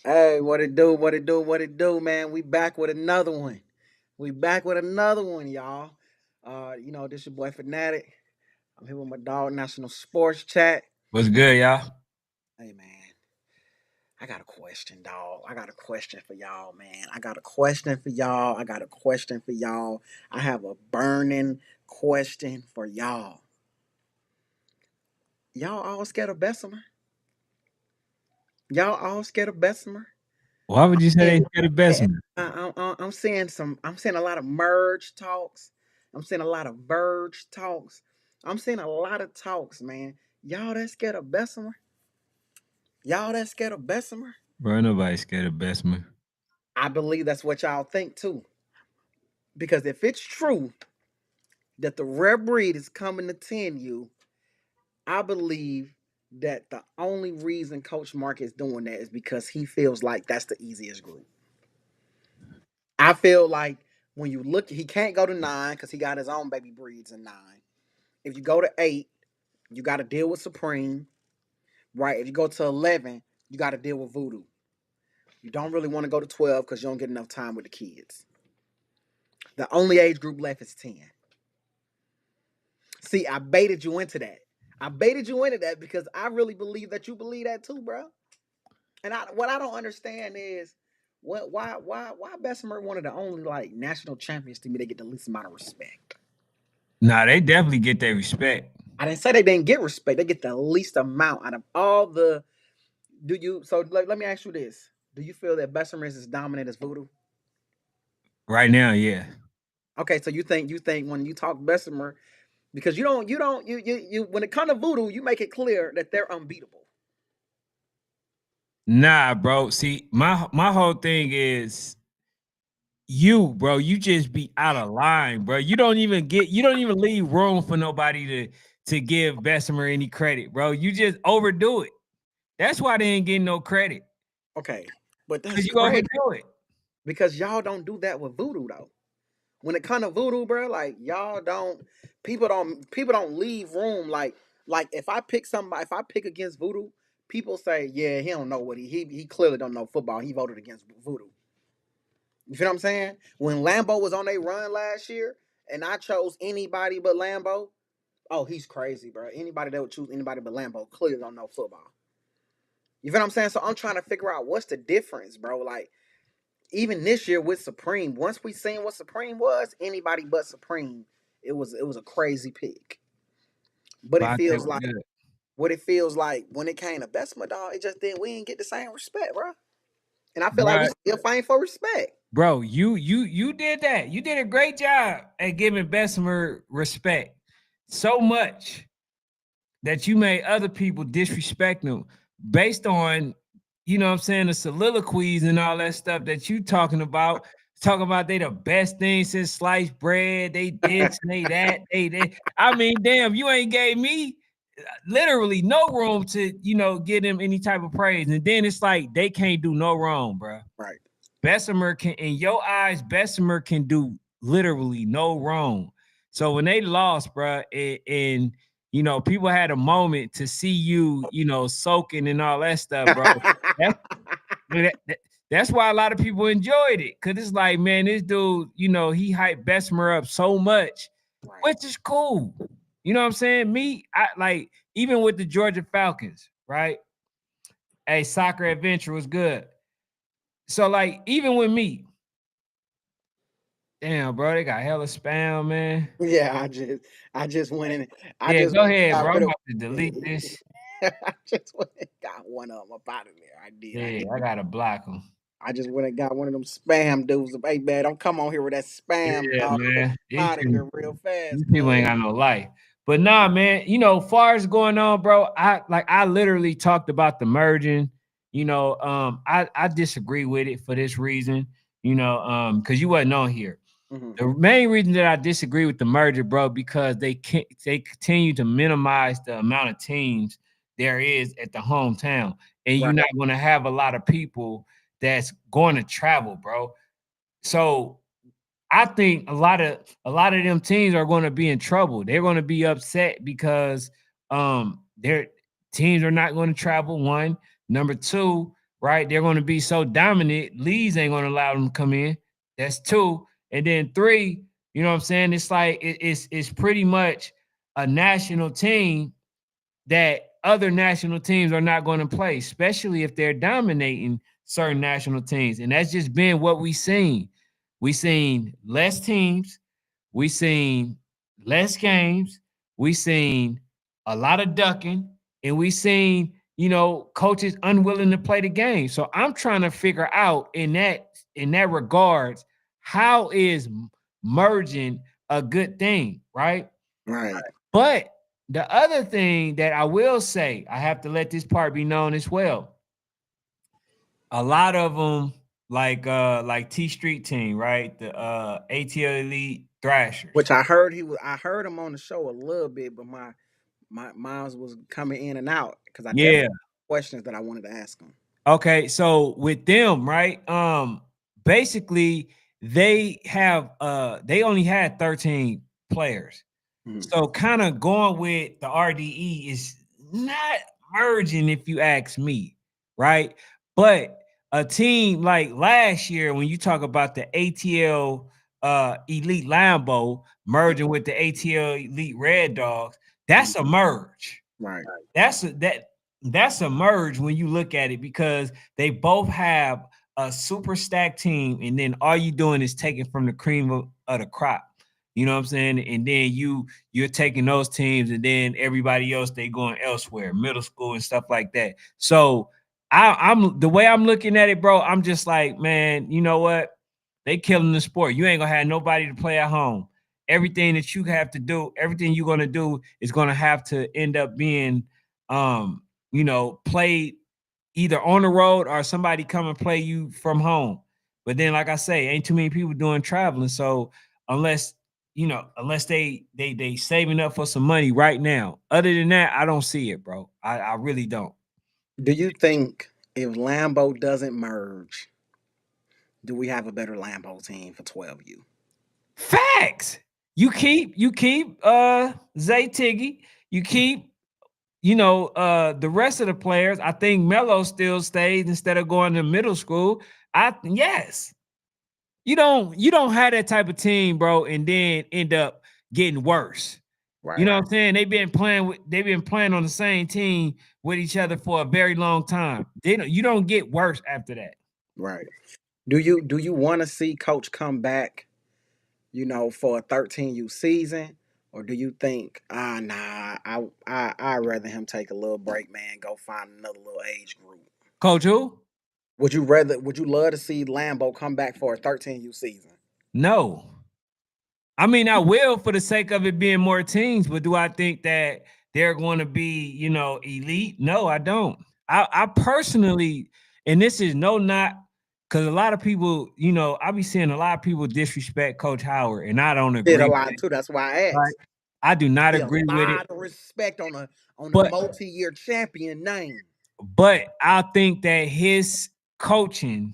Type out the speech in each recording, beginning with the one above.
Hey, what it do? What it do? What it do, man? We back with another one. We back with another one, y'all. This your boy Fanatic. I'm here with my dog, National Sports Chat. What's good, y'all? Hey, man, I got a question, dog. I got a question for y'all, man. I got a question for y'all. I got a question for y'all. I have a burning question for y'all. Y'all all scared of Bessemer? Y'all all scared of Bessemer? Why would you say And they scared of Bessemer? I'm seeing some. I'm seeing a lot of merge talks. I'm seeing a lot of verge talks. I'm seeing a lot of talks, man. Y'all that scared of Bessemer? Y'all that scared of Bessemer? Bro, nobody scared of Bessemer. I believe that's what y'all think too. Because if it's true that the rare breed is coming to 10U, I believe that the only reason Coach Mark is doing that is because he feels like that's the easiest group. I feel like when you look, he can't go to 9 because he got his own baby breeds in 9. If you go to 8, you got to deal with Supreme, right? If you go to 11, you got to deal with Voodoo. You don't really want to go to 12 because you don't get enough time with the kids. The only age group left is 10. See, I baited you into that. I baited you into that because I really believe that you believe that too, bro. And what I don't understand is why Bessemer one of the only like national champions to me they get the least amount of respect. Nah, they definitely get their respect. I didn't say they didn't get respect. They get the least amount out of all the. Do you? So let me ask you this: do you feel that Bessemer is as dominant as Voodoo? Right now, yeah. Okay, so you think when you talk Bessemer because you when it comes to Voodoo, you make it clear that they're unbeatable. Nah, bro. See, my whole thing is bro, you just be out of line, bro. You don't even leave room for nobody to give Bessemer any credit, bro. You just overdo it. That's why they ain't getting no credit. Okay, but that's Cause you crazy overdo it. because y'all don't do that with Voodoo though. When it comes to Voodoo, bro, like y'all don't people don't leave room like if I pick against Voodoo, people say, yeah, he don't know what he clearly don't know football. He voted against Voodoo. You feel what I'm saying? When Lambo was on a run last year, and I chose anybody but Lambo, oh, he's crazy, bro. Anybody that would choose anybody but Lambo clearly don't know football. You feel what I'm saying? So I'm trying to figure out what's the difference, bro. Like even this year with Supreme, once we seen what Supreme was, anybody but Supreme, it was a crazy pick. But it Vontae feels was like good. what it feels like when it came to Bessemer, dog, it just didn't we didn't get the same respect, bro. And I feel like we Bro, still fighting for respect. bro, you did that. You did a great job at giving Bessemer respect. So much that you made other people disrespect them based on, what I'm saying, the soliloquies and all that stuff that you talking about they the best thing since sliced bread, they this and they that, they. I mean, damn, you ain't gave me literally no room to, give them any type of praise. And then it's like they can't do no wrong, bro. Right. Bessemer can, in your eyes, Bessemer can do literally no wrong. So when they lost, bro, and people had a moment to see you, soaking and all that stuff, bro. That's that's why a lot of people enjoyed it. Cause it's like, man, this dude, he hyped Bessemer up so much, Right. which is cool. You know what I'm saying? Me, I like even with the Georgia Falcons, right? Hey, soccer adventure was good. So like even with me, damn, bro, they got hella spam, man. Yeah, I just went in. I Yeah, just go ahead, got bro. rid I'm of. about to delete this. I just went and got one of them up out of there. I did. I Yeah, did. I gotta block them. I just went and got one of them spam dudes. Hey man, don't come on here with that spam, Yeah, dog. man. Out of here real These fast, people ain't cuz. got no life. But nah, man, far as going on, bro, I literally talked about the merging. I disagree with it for this reason, because you wasn't on here. Hmm. The main reason that I disagree with the merger, bro, because they continue to minimize the amount of teams there is at the hometown, and you're Right. not going to have a lot of people that's going to travel, bro. So I think a lot of them teams are going to be in trouble. They're going to be upset because their teams are not going to travel. One, number two, right? They're going to be so dominant, leagues ain't going to allow them to come in. That's two. And then three, you know what I'm saying? It's like it's pretty much a national team that other national teams are not going to play, especially if they're dominating certain national teams. And that's just been what we seen. We seen less teams, we seen less games, we seen a lot of ducking, and we seen, coaches unwilling to play the game. So I'm trying to figure out in that regards, how is merging a good thing, right? Right. But the other thing that I will say, I have to let this part be known as well. A lot of them, like T Street Team, right? The ATL Elite Thrashers. Which I heard him on the show a little bit, but my miles was coming in and out because I definitely Yeah. had questions that I wanted to ask him. Okay. So with them, right? Basically they only had 13 players. Mhm. So kind of going with the RDE is not merging, if you ask me, right? But a team like last year, when you talk about the ATL Elite Lambo merging with the ATL Elite Red Dogs, Mhm. that's a merge. Right. That's a merge when you look at it, because they both have a super stacked team, and then all you doing is taking from the cream of the crop. You know what I'm saying? And then you're taking those teams, and then everybody else they going elsewhere, middle school and stuff like that. So I'm the way I'm looking at it, bro. I'm just like, man, you know what? They killing the sport. You ain't gonna have nobody to play at home. Everything that you have to do, everything you're gonna do is gonna have to end up being played either on the road or somebody come and play you from home. But then, like I say, ain't too many people doing traveling. So unless unless they saving up for some money right now. Other than that, I don't see it, bro. I really don't. Do you think if Lambo doesn't merge, do we have a better Lambo team for 12U? Facts. You keep Zay Tiggy. You keep the rest of the players. I think Melo still stays instead of going to middle school. Yes. You don't have that type of team, bro, and then end up getting worse. You Right. know what I'm saying? They've been playing on the same team with each other for a very long time. You don't get worse after that. Right. Do you want to see Coach come back, for a 13U season? Or do you think, nah, I'd rather him take a little break, man, go find another little age group. Coach who? Would you love to see Lambo come back for a 13U season? No. I mean, I will for the sake of it being more teams, but do I think that they're going to be, elite? No, I don't. I personally, and this is no not because a lot of people, I be seeing a lot of people disrespect Coach Howard, and I don't Did a agree with lot it. too. That's why I Right? asked. I do I not see a agree with it. lot of respect on a But multi-year champion name. I think that his coaching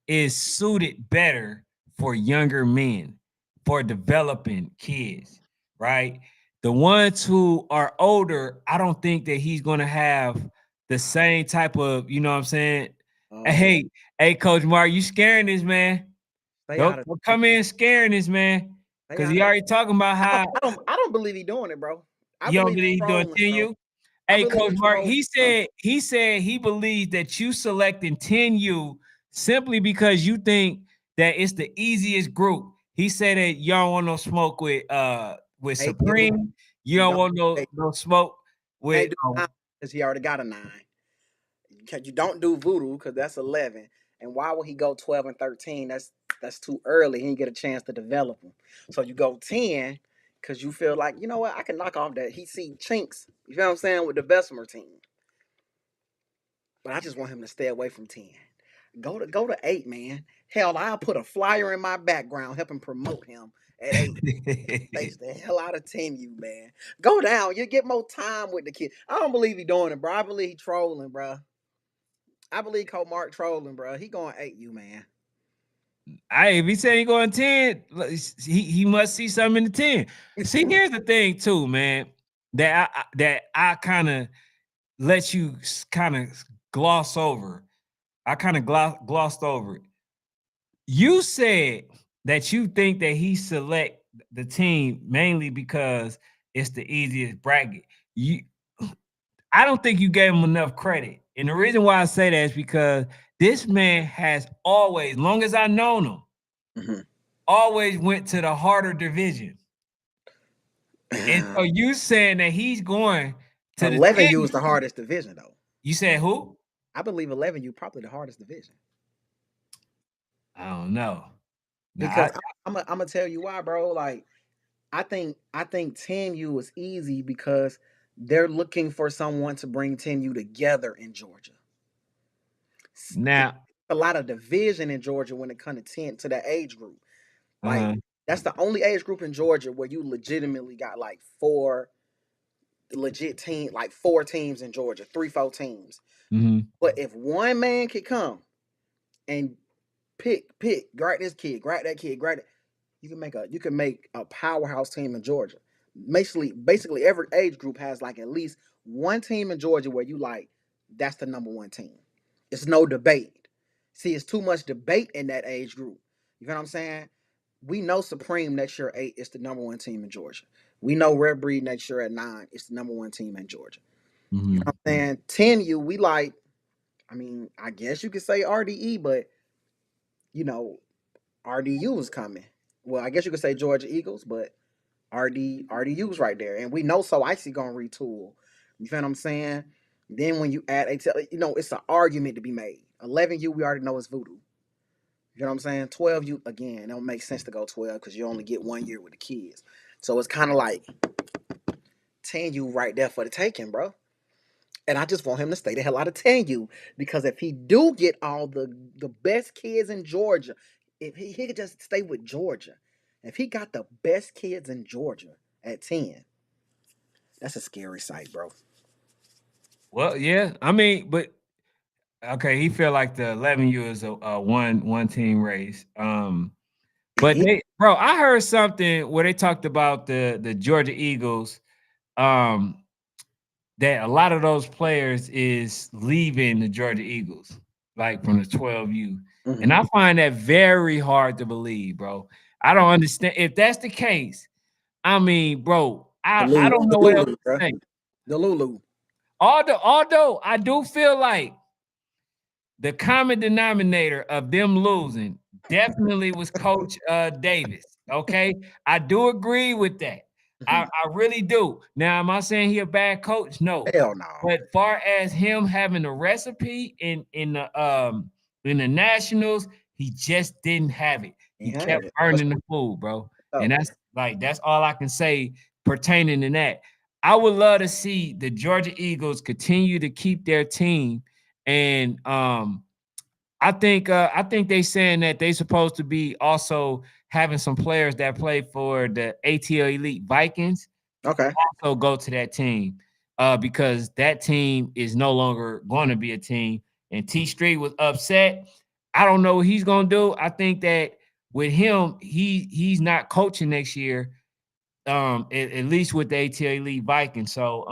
is suited better for younger men, for developing kids, right? The ones who are older, I don't think that he's going to have the same type of, you know what I'm saying? Oh, Hey, Coach Mark, you scaring this man. stay Don't, out of don't come in scaring this man. stay Because out he of. already talking about I don't, how I don't I don't believe he doing it, bro. I you don't believe he believe he doing trolling, bro. 10U. I Hey, believe Coach he Mark, trolling, bro. he believes that you selecting 10U simply because you think that it's the easiest group. He said that you don't want no smoke with Hey, you Supreme. You you don't don't want hey, no smoke you with can't do 9 because he already got a 9. You don't do voodoo because that's 11. And why would he go 12 and 13? That's too early. He didn't get a chance to develop them. So you go 10 because you feel like, you know what, I can knock off that. He see chinks. You feel what I'm saying, with the Bessemer team. But I just want him to stay away from 10. Go to 8, man. Hell, I'll put a flyer in my background helping promote him at 8. Stays the hell out of 10U, man. Go down. You get more time with the kid. I don't believe he doing it, bro. I believe he trolling, bro. I believe Cole Mark trolling, bro. He going 8U, man. If he said he going 10, he must see something in the 10. See, here's the thing, too, man, that I kind of let you kind of gloss over. I kind of glossed over it. You said that you think that he select the team mainly because it's the easiest bracket. You, I don't think you gave him enough credit, and the reason why I say that is because this man has always, long as I known him, always went to the harder division. And Mm-hmm. so you saying that he's going to the 11U 10? is the hardest division, though. You said who? I believe 11U probably the hardest division I don't know. Now, because I'm gonna tell you why, bro. Like I think 10U is easy because they're looking for someone to bring 10U together in Georgia. It's now, a lot of division in Georgia when it comes to 10 to that age group. Like uh, that's the only age group in Georgia where you legitimately got like four legit team, like four teams in Georgia, three, four teams. mhm, But if one man could come and grab this kid, grab that kid, grab it, you can make a powerhouse team in Georgia. Basically every age group has like at least one team in Georgia where you like that's the number one team. It's no debate. See, it's too much debate in that age group. You know what I'm saying? We know Supreme next year 8 is the number one team in Georgia. We know Red Breed next year at 9 is the number one team in Georgia. You know mhm. what I'm saying? 10U, we like, I mean, I guess you could say RDE, but you know, RDU was coming. Well, I guess you could say Georgia Eagles, but RDU's right there. And we know So Icy gonna retool. You feel what I'm saying? Then when you add it's an argument to be made. 11U, we already know it's voodoo. You know what I'm saying? 12U, again, it don't make sense to go 12 because you only get 1 year with the kids. So it's kind of like 10U right there for the taking, bro. And I just want him to stay the hell out of 10U because if he do get all the best kids in Georgia, if he could just stay with Georgia, if he got the best kids in Georgia at 10, that's a scary sight, bro. Well, yeah. I mean, but okay, he felt like the 11U is a one team race. But He, bro, I heard something where they talked about the Georgia Eagles. Um, that a lot of those players is leaving the Georgia Eagles, like from the 12U. And mm-hmm. I find that very hard to believe, bro. I don't understand. If that's the case, I mean, bro, I don't The know what else Lulu, to bro. say. The Lulu. Although I do feel like the common denominator of them losing definitely was Coach Davis. Okay, I do agree with that. Mm-hmm. I really do. Now, am I saying he a bad coach? No. Hell no. But far as him having a recipe in the Nationals, he just didn't have it. He He had kept it. burning the food, bro. And Oh, that's all I can say pertaining to that. I would love to see the Georgia Eagles continue to keep their team and I think they saying that they supposed to be also having some players that play for the ATL Elite Vikings okay. also go to that team because that team is no longer going to be a team. And T Street was upset. I don't know what he's going to do. I think that with him, he's not coaching next year. At least with the ATL Elite Vikings, so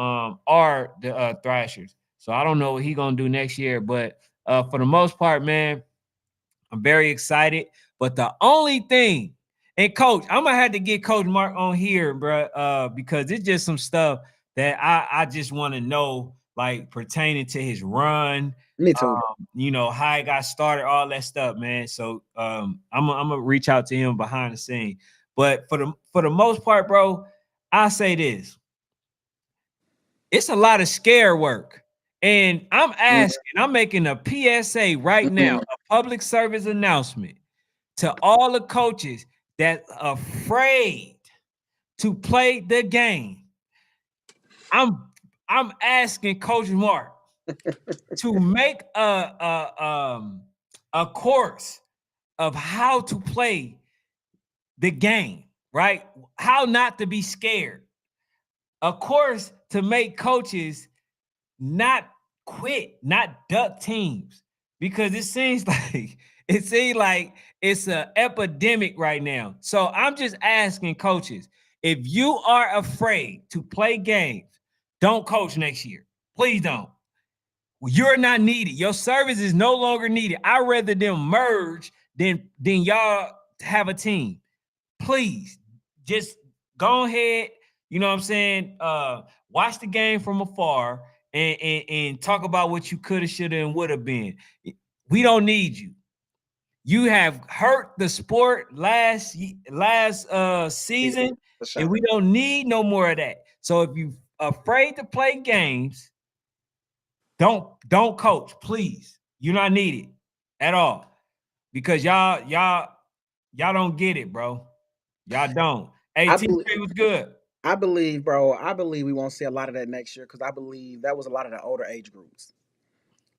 are the Thrashers. So I don't know what he's gonna do next year, but for the most part, man, I'm very excited. But the only thing, and Coach, I'm gonna have to get Coach Mark on here, bro, because it's just some stuff that I just want to know, like pertaining to his run, Me too, bro. how he got started, all that stuff, man. So I'm gonna reach out to him behind the scene. But for the most part, bro, I say this: it's a lot of scare work. And I'm making a PSA right now, Mm-hmm. a public service announcement to all the coaches that afraid to play the game. I'm I'm asking Coach Mark to make a course of how to play the game, right? How not to be scared. A course to make coaches not quit, not duck teams, because it seems like it's an epidemic right now. So I'm just asking coaches, if you are afraid to play games, don't coach next year. Please don't. You're not needed. Your service is no longer needed. I'd rather them merge than y'all have a team. Please, just go ahead. You know what I'm saying? Watch the game from afar and talk about what you could have, should have, and would have been. We don't need you. You have hurt the sport last Season season, for and sure. we don't need no more of that. So if you afraid to play games, don't coach, please. You're not needed at all because y'all don't get it, bro. Y'all don't. Hey, I T3 believe. was good. I believe, bro. I believe we won't see a lot of that next year because I believe that was a lot of the older age groups.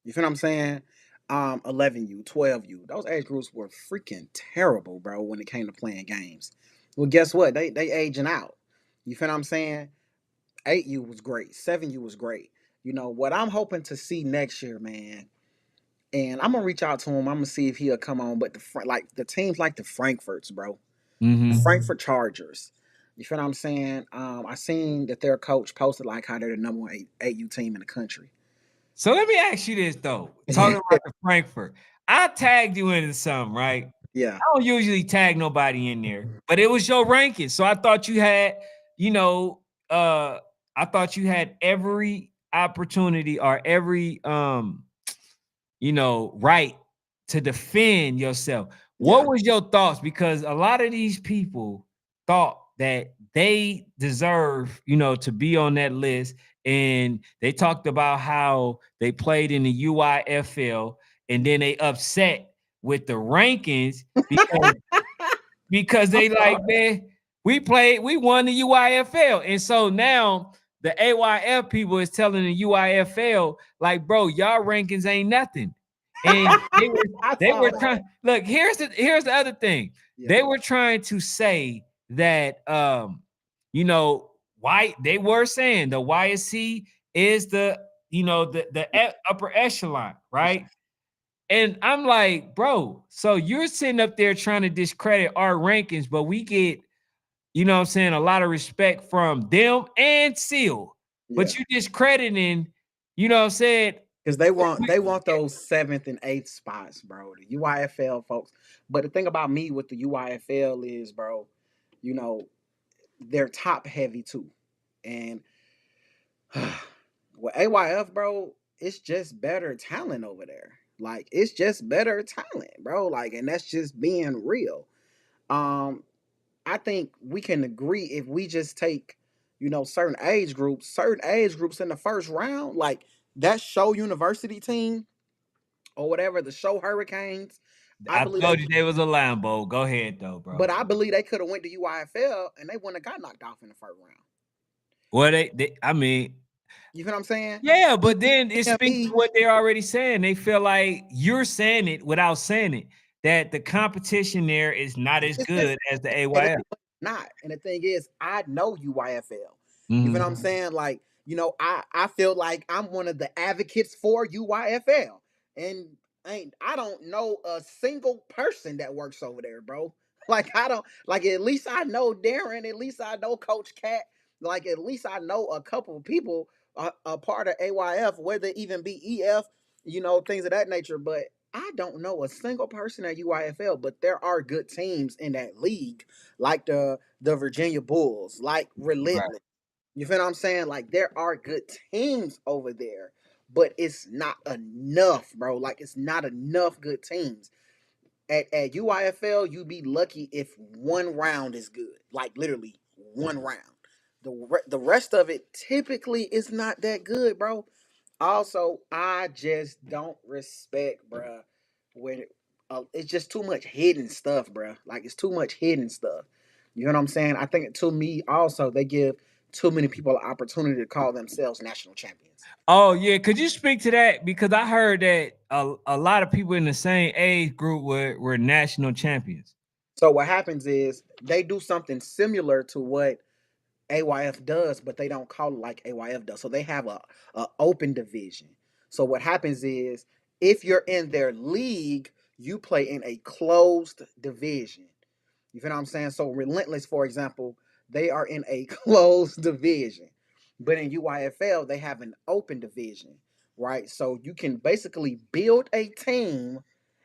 You feel what I'm saying? 11U, 12U. Those age groups were freaking terrible, bro, when it came to playing games. Well, guess what? They aging out. You feel what I'm saying? 8U was great. 7U was great. You know what I'm hoping to see next year, man. And I'm gonna reach out to him. I'm gonna see if he'll come on. But like the teams like the Frankfurts, bro. The Mm-hmm. Frankfurt Chargers. You feel what I'm saying? I seen that their coach posted like how they're the number one 8U team in the country. So let me ask you this though. Talking about the Frankfurt, I tagged you into something, right? Yeah. I don't usually tag nobody in there, but it was your ranking. So I thought you had, you know, I thought you had every opportunity or every right to defend yourself. What Yeah. was your thoughts? Because a lot of these people thought that they deserve, to be on that list. And they talked about how they played in the UIFL and then they upset with the rankings because they like, man, we won the UIFL. And so now the AYF people is telling the UIFL, like, bro, y'all rankings ain't nothing. And they were I they saw were that. trying, look, here's the other thing. Yeah. They were trying to say that why they were saying the YSC is the upper echelon, For sure. right? And I'm like, bro, so you're sitting up there trying to discredit our rankings, but we get, what I'm saying, a lot of respect from them and Seal. But Yeah. you discrediting, what I'm saying? Because they want those seventh and eighth spots, bro. The UIFL folks. But the thing about me with the UIFL is, bro, you know, they're top heavy too. And with AYF, bro, it's just better talent over there. Like it's just better talent, bro. Like, and that's just being real. Um, I think we can agree if we just take, certain age groups in the first round, like that show university team or whatever, the show Hurricanes. I I believe they, told you they was a Lambo. Go ahead though, bro. but I believe they could have went to UIFL and they wouldn't have got knocked off in the first round. Well, they I mean, You feel what I'm saying? yeah, but then it speaks to EME, what they're already saying. They feel like you're saying it without saying it, that the competition there is not as it's just good as the and AYF. it's not. And the thing is, I know UYFL. You feel what I'm Mhm. saying? Like, I feel like I'm one of the advocates for UYFL. And I don't know a single person that works over there, bro. Like I don't like at least I know Darren, at least I know Coach Cat, like at least I know a couple of people a part of AYF, whether it even be EF, things of that nature. But I don't know a single person at UIFL, but there are good teams in that league, like the Virginia Bulls, like Right. Relentless. You feel what I'm saying? Like there are good teams over there, but it's not enough, bro. Like it's not enough good teams. At UIFL, you be lucky if one round is good, like literally one round. The rest of it typically is not that good, bro. Also, I just don't respect, bruh, when it's just too much hidden stuff, bruh. Like it's too much hidden stuff. You know what I'm saying? I think to me also they give too many people an opportunity to call themselves national champions. Oh yeah, could you speak to that? Because I heard that a lot of people in the same age group were national champions. So what happens is they do something similar to what AYF does, but they don't call it like AYF does. So they have a open division. So what happens is if you're in their league, you play in a closed division. You feel what I'm saying? So Relentless, for example, they are in a closed division. But in UIFL, they have an open division. right? So you can basically build a team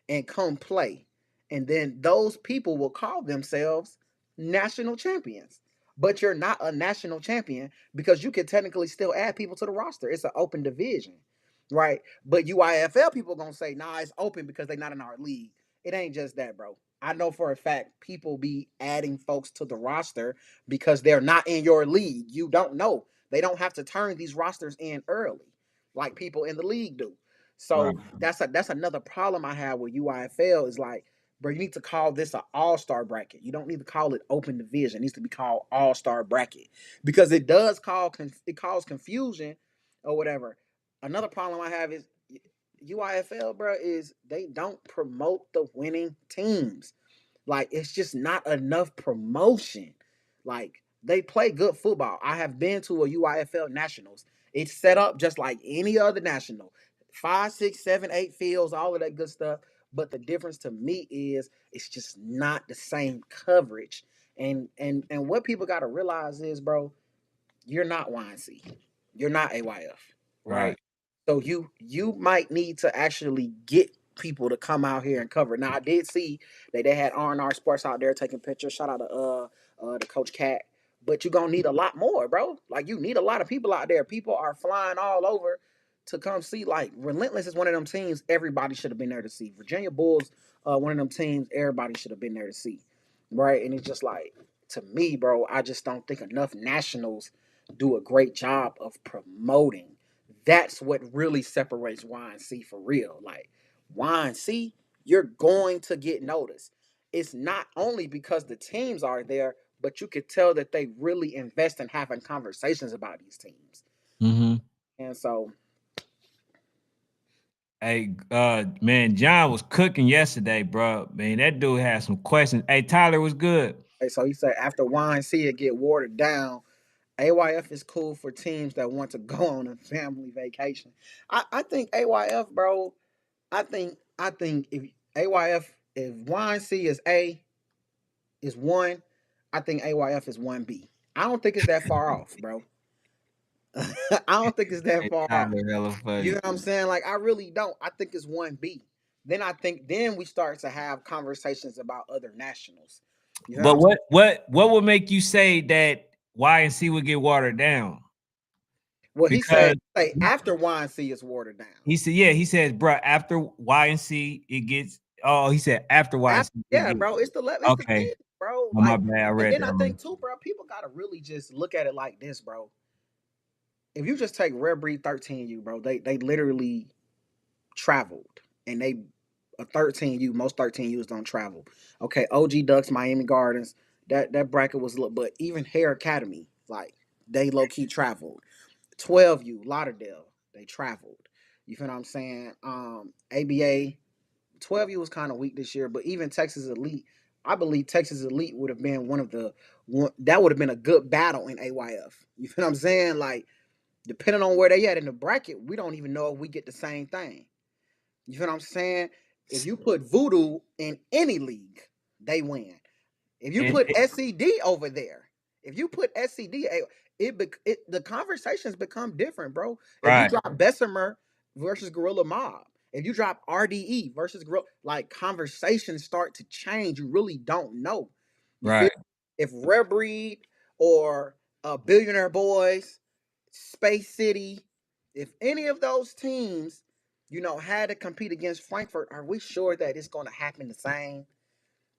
and come play. And then those people will call themselves national champions. But you're not a national champion because you can technically still add people to the roster. It's an open division, right? But UIFL people gonna say, nah, it's open because they're not in our league. It ain't just that, bro. I know for a fact people be adding folks to the roster because they're not in your league. You don't know. They don't have to turn these rosters in early like people in the league do. Right. So that's another problem I have with UIFL is like, bro, you need to call this an all-star bracket. You don't need to call it open division. It needs to be called all-star bracket because it does cause confusion or whatever. Another problem I have is UIFL, bro, is they don't promote the winning teams. Like it's just not enough promotion. Like they play good football. I have been to a UIFL nationals. It's set up just like any other national. 5, 6, 7, 8 fields, all of that good stuff. But the difference to me is it's just not the same coverage. And what people gotta realize is, bro, you're not YNC. You're not AYF, right? Right. So you might need to actually get people to come out here and cover. Now I did see that they had R&R Sports out there taking pictures. Shout out to the Coach Cat. But you're gonna need a lot more, bro. Like you need a lot of people out there. People are flying all over to come see. Like Relentless is one of them teams everybody should have been there to see. Virginia Bulls, one of them teams everybody should have been there to see. Right? And it's just like to me, bro, I just don't think enough nationals do a great job of promoting. That's what really separates YNC for real. Like YNC, you're going to get noticed. It's not only because the teams are there, but you could tell that they really invest in having conversations about these teams. Mm-hmm. And so, Hey, man, John was cooking yesterday, bro. Man, that dude had some questions. Hey, Tyler was good. he said after YNC it get watered down, AYF is cool for teams that want to go on a family vacation. I think AYF, bro. I think if AYF if YNC is A is one, I think AYF is 1B. I don't think it's that far off, bro. I don't think it's that Hey, far off. Tyler, hella You know funny. what I'm saying? Like I really don't. I think it's 1B. Then I think then we start to have conversations about other nationals. You know what But I'm saying? what would make you say that YNC would get watered down? Well, he said Because say after YNC is watered down. he said, yeah, he says, bro, after YNC it gets. Oh, he said after After, YNC it yeah, gets. bro, it's the Okay, thing, bro. oh my Like, bad, I and read then that I wrong. think too, bro, people gotta really just look at it like this, bro. If you just take Rare Breed 13U, bro, they literally traveled and they a 13U, most 13Us don't travel. Okay, OG Ducks, Miami Gardens, that bracket was look, but even Hair Academy, like they low key traveled. 12U, Lauderdale, they traveled. You feel what I'm saying? ABA, 12U was kind of weak this year, but even Texas Elite, I believe Texas Elite would have been one of the one that would have been a good battle in AYF. You feel what I'm saying? Like, depending on where they at in the bracket, we don't even know if we get the same thing. You feel what I'm saying? If you put Voodoo in any league, they win. If you And put SCD over there, if you put SCD, the conversations become different, bro. If you right, drop Bessemer versus Gorilla Mob, if you drop RDE versus Gorilla, like conversations start to change. You really don't know. You feel right, if Rare Breed or Billionaire Boys, Space City, if any of those teams, had to compete against Frankfurt, are we sure that it's going to happen the same?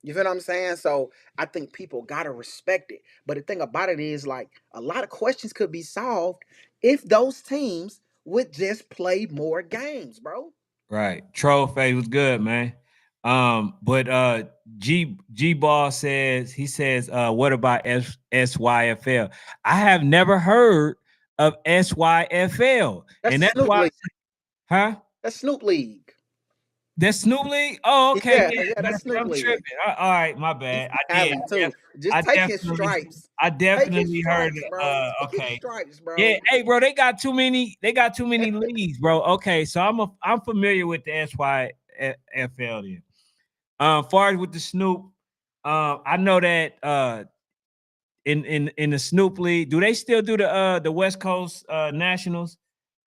You feel what I'm saying? So I think people gotta respect it. But the thing about it is, like, a lot of questions could be solved if those teams would just play more games, bro. right. Trophy was good, man. But G Ball says he says, what about SYFL? I have never heard of SYFL, That's and that's Snoop why, League. huh? That's Snoop League. That's Snoop League? Oh, okay, Yeah, yeah. yeah, that's Snoop I'm League. tripping. All right, my He's bad. from Cali too. Just I take his definitely, stripes. I Take his definitely heard stripes, it. bro. Take his Okay, stripes, yeah. bro. Hey, bro, they got too many. They got too many leagues, bro. Okay, so I'm familiar with the SYFL. Then, far as with the Snoop, I know that in the Snoop League, do they still do the West Coast Nationals?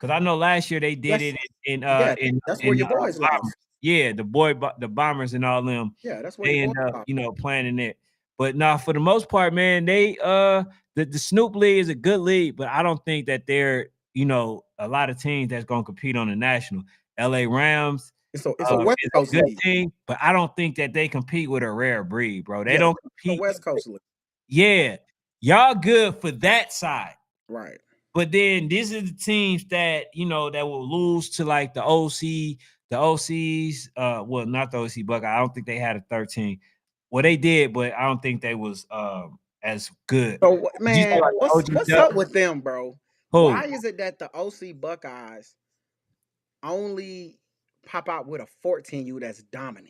Because I know last year they did That's it in yeah, that's where your boys Bombers. lost. Yeah, the Bombers and all them. Yeah, that's where your They boys end up, lost. playing in it. But now for the most part, man, they the Snoop League is a good league, but I don't think that they're, a lot of teams that's gonna compete on the national. LA Rams It's a West is a Coast good league. team, but I don't think that they compete with a rare breed, bro. They Yeah, don't it's a compete. West Coast league. Yeah, y'all good for that side. Right. But then these are the teams that that will lose to like the OCs. Well, not the OC Buckeye. I don't think they had a 13. Well, they did, but I don't think they was as good. So Did you say man, like the OG what's Duck? up with them, bro? Why Who, is it that the OC Buckeyes only pop out with a 14U that's dominant?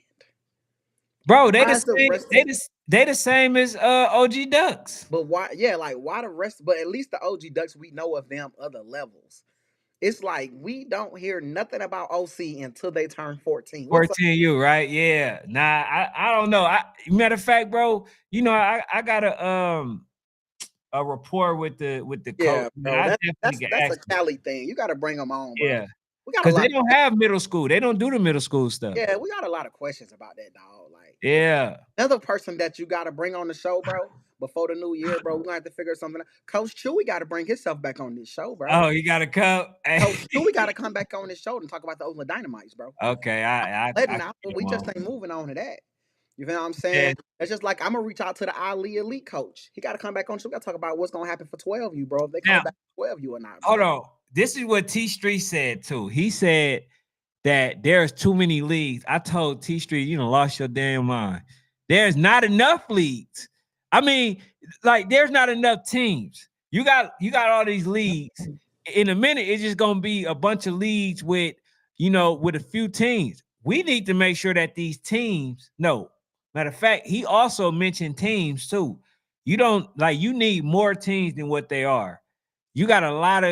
bro? They Why the is the same. rest of They the same as OG Ducks. but why yeah, like why the rest but at least the OG Ducks we know of them other levels. It's like we don't hear nothing about OC until they turn 14. What's up? 14U, right? Yeah. Nah, I don't know. Matter of fact, bro, I got a rapport with the coach. Yeah, Man, bro. I That definitely that's can that's a ask him. Cali thing. You gotta bring them on, bro. Yeah. We got a Cause they lot don't have middle school. They don't do the middle school stuff. yeah, we got a lot of questions about that dog. Like Yeah. another person that you got to bring on the show, bro, before the new year, bro. We're gonna have to figure something out. Coach Chewy got to bring himself back on this show, bro. Oh, you got a cup? Coach Chewy got to come back on this show and talk about the Oakland Dynamites, bro. Okay, I Letting can out, but get we him just on. ain't moving on to that. You know what I'm Yeah. saying? It's just like I'm gonna reach out to the Ali Elite coach. He got to come back on. So we got to talk about what's gonna happen for 12U, bro. If they coming Now, back for 12U or not, hold bro. on. This is what T Street said too. He said that there's too many leagues. I told T Street, you done lost your damn mind. There's not enough leagues. I mean, like there's not enough teams. You got all these leagues. In a minute, it's just gonna be a bunch of leagues with a few teams. We need to make sure that these teams, no, matter of fact, he also mentioned teams too. You don't like you need more teams than what they are. You got a lot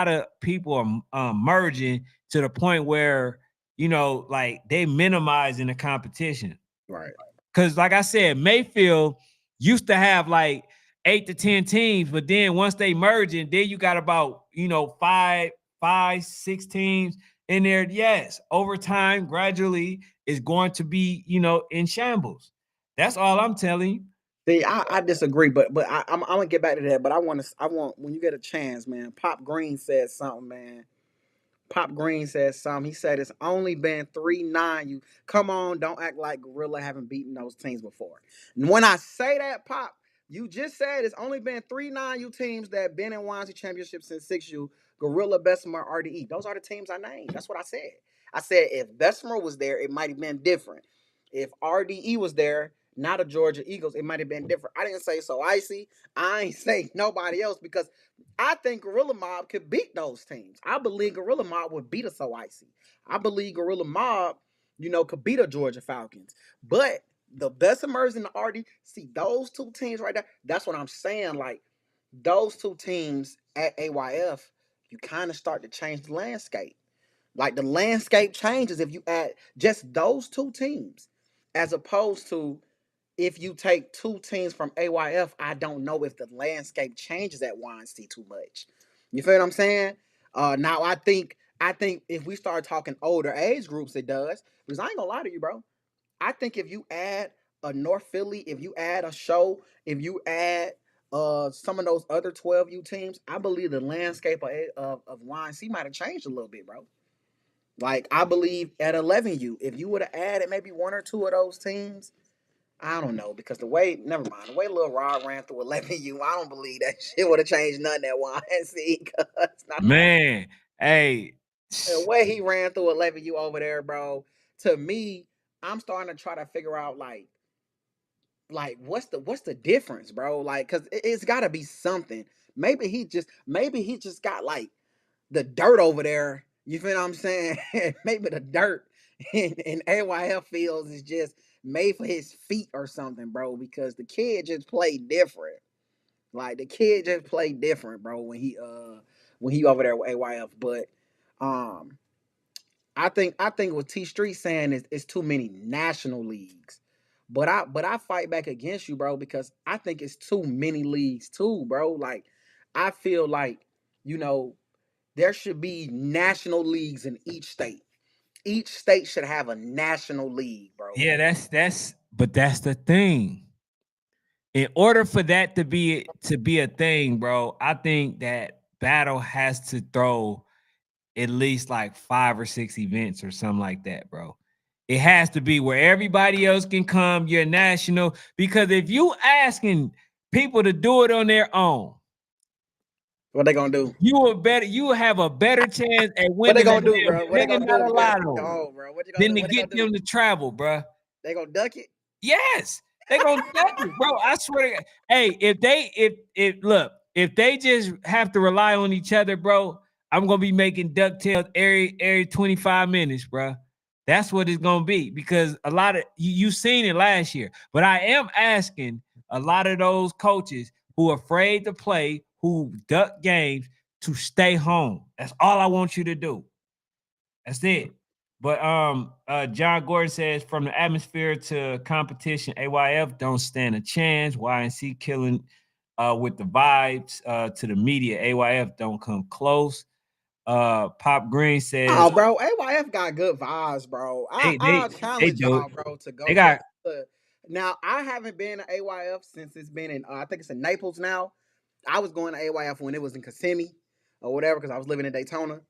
of people are merging to the point where like they minimizing the competition. Right. Because like I said, Mayfield used to have like 8 to 10 teams, but then once they merge, and then you got about five, 6 teams in there. Yes, over time, gradually is going to be in shambles. That's all I'm telling you. See, I disagree, but I'm gonna get back to that. But I want when you get a chance, man. Pop Green said something, man. Pop Green said something. He said it's only been 3-9. You come on, don't act like Gorilla haven't beaten those teams before. And when I say that, Pop, you just said it's only been 3-9 teams that been in YNC Championship since 6U. Gorilla, Bessemer, RDE. Those are the teams I named. That's what I said. I said if Bessemer was there, it might have been different. If RDE was there, not the Georgia Eagles, it might have been different. I didn't say so icy. I ain't say nobody else because I think Gorilla Mob could beat those teams. I believe Gorilla Mob would beat a So Icy. I believe Gorilla Mob, could beat a Georgia Falcons. But the Bessemers and the RD, see those two teams right there. That's what I'm saying. Like those two teams at AYF, you kind of start to change the landscape. Like the landscape changes if you add just those two teams, as opposed to if you take two teams from AYF, I don't know if the landscape changes at YNC too much. You feel what I'm saying? Now I think if we start talking older age groups, it does. Because I ain't gonna lie to you, bro. I think if you add a North Philly, if you add a show, if you add some of those other 12U teams, I believe the landscape of YNC might have changed a little bit, bro. Like I believe at 11U, if you would have added maybe one or two of those teams, I don't know because never mind, the way Lil Rod ran through 11U, I don't believe that shit would have changed nothing at YNC. Cause not Man, hey, the way he ran through 11U over there, bro. To me, I'm starting to try to figure out like what's the difference, bro? Like, cause it's got to be something. Maybe he just got like the dirt over there. You feel what I'm saying? Maybe the dirt in AYF fields is just made for his feet or something, bro. Because the kid just played different. Like the kid just played different, bro. When he over there with AYF, but um, I think what T Street saying is too many national leagues. But I fight back against you, bro, because I think it's too many leagues too, bro. Like I feel like you know There should be national leagues in each state. Each state should have a national league, bro. Yeah, but that's the thing. In order for that to be a thing, bro, I think that Battle has to throw at least like 5 or 6 events or something like that, bro. It has to be where everybody else can come, you're national. Because if you asking people to do it on their own, What they gonna do? you will have a better chance at What they winning gonna do, bro? What they winning gonna out do a to get lotto oh, bro? What you gonna than do? to What they gonna get do? them to travel, bro. They gonna duck it? Yes, they gonna duck it, bro. I swear to God. Hey, if look, if they just have to rely on each other, bro, I'm gonna be making ducktails every 25 minutes, bro. That's what it's gonna be because a lot of you seen it last year. But I am asking a lot of those coaches who are afraid to play, who duck games, to stay home. That's all I want you to do. That's it. But John Gordon says from the atmosphere to competition, AYF don't stand a chance. YNC killing with the vibes to the media. AYF don't come close. Pop Green Oh, says bro, AYF got good vibes, bro. they I'll they they challenge do. y'all, bro, to They go to. got Now, I haven't been to AYF since it's been in. I think it's in Naples now. I was going to AYF when it was in Kissimmee or whatever because I was living in Daytona.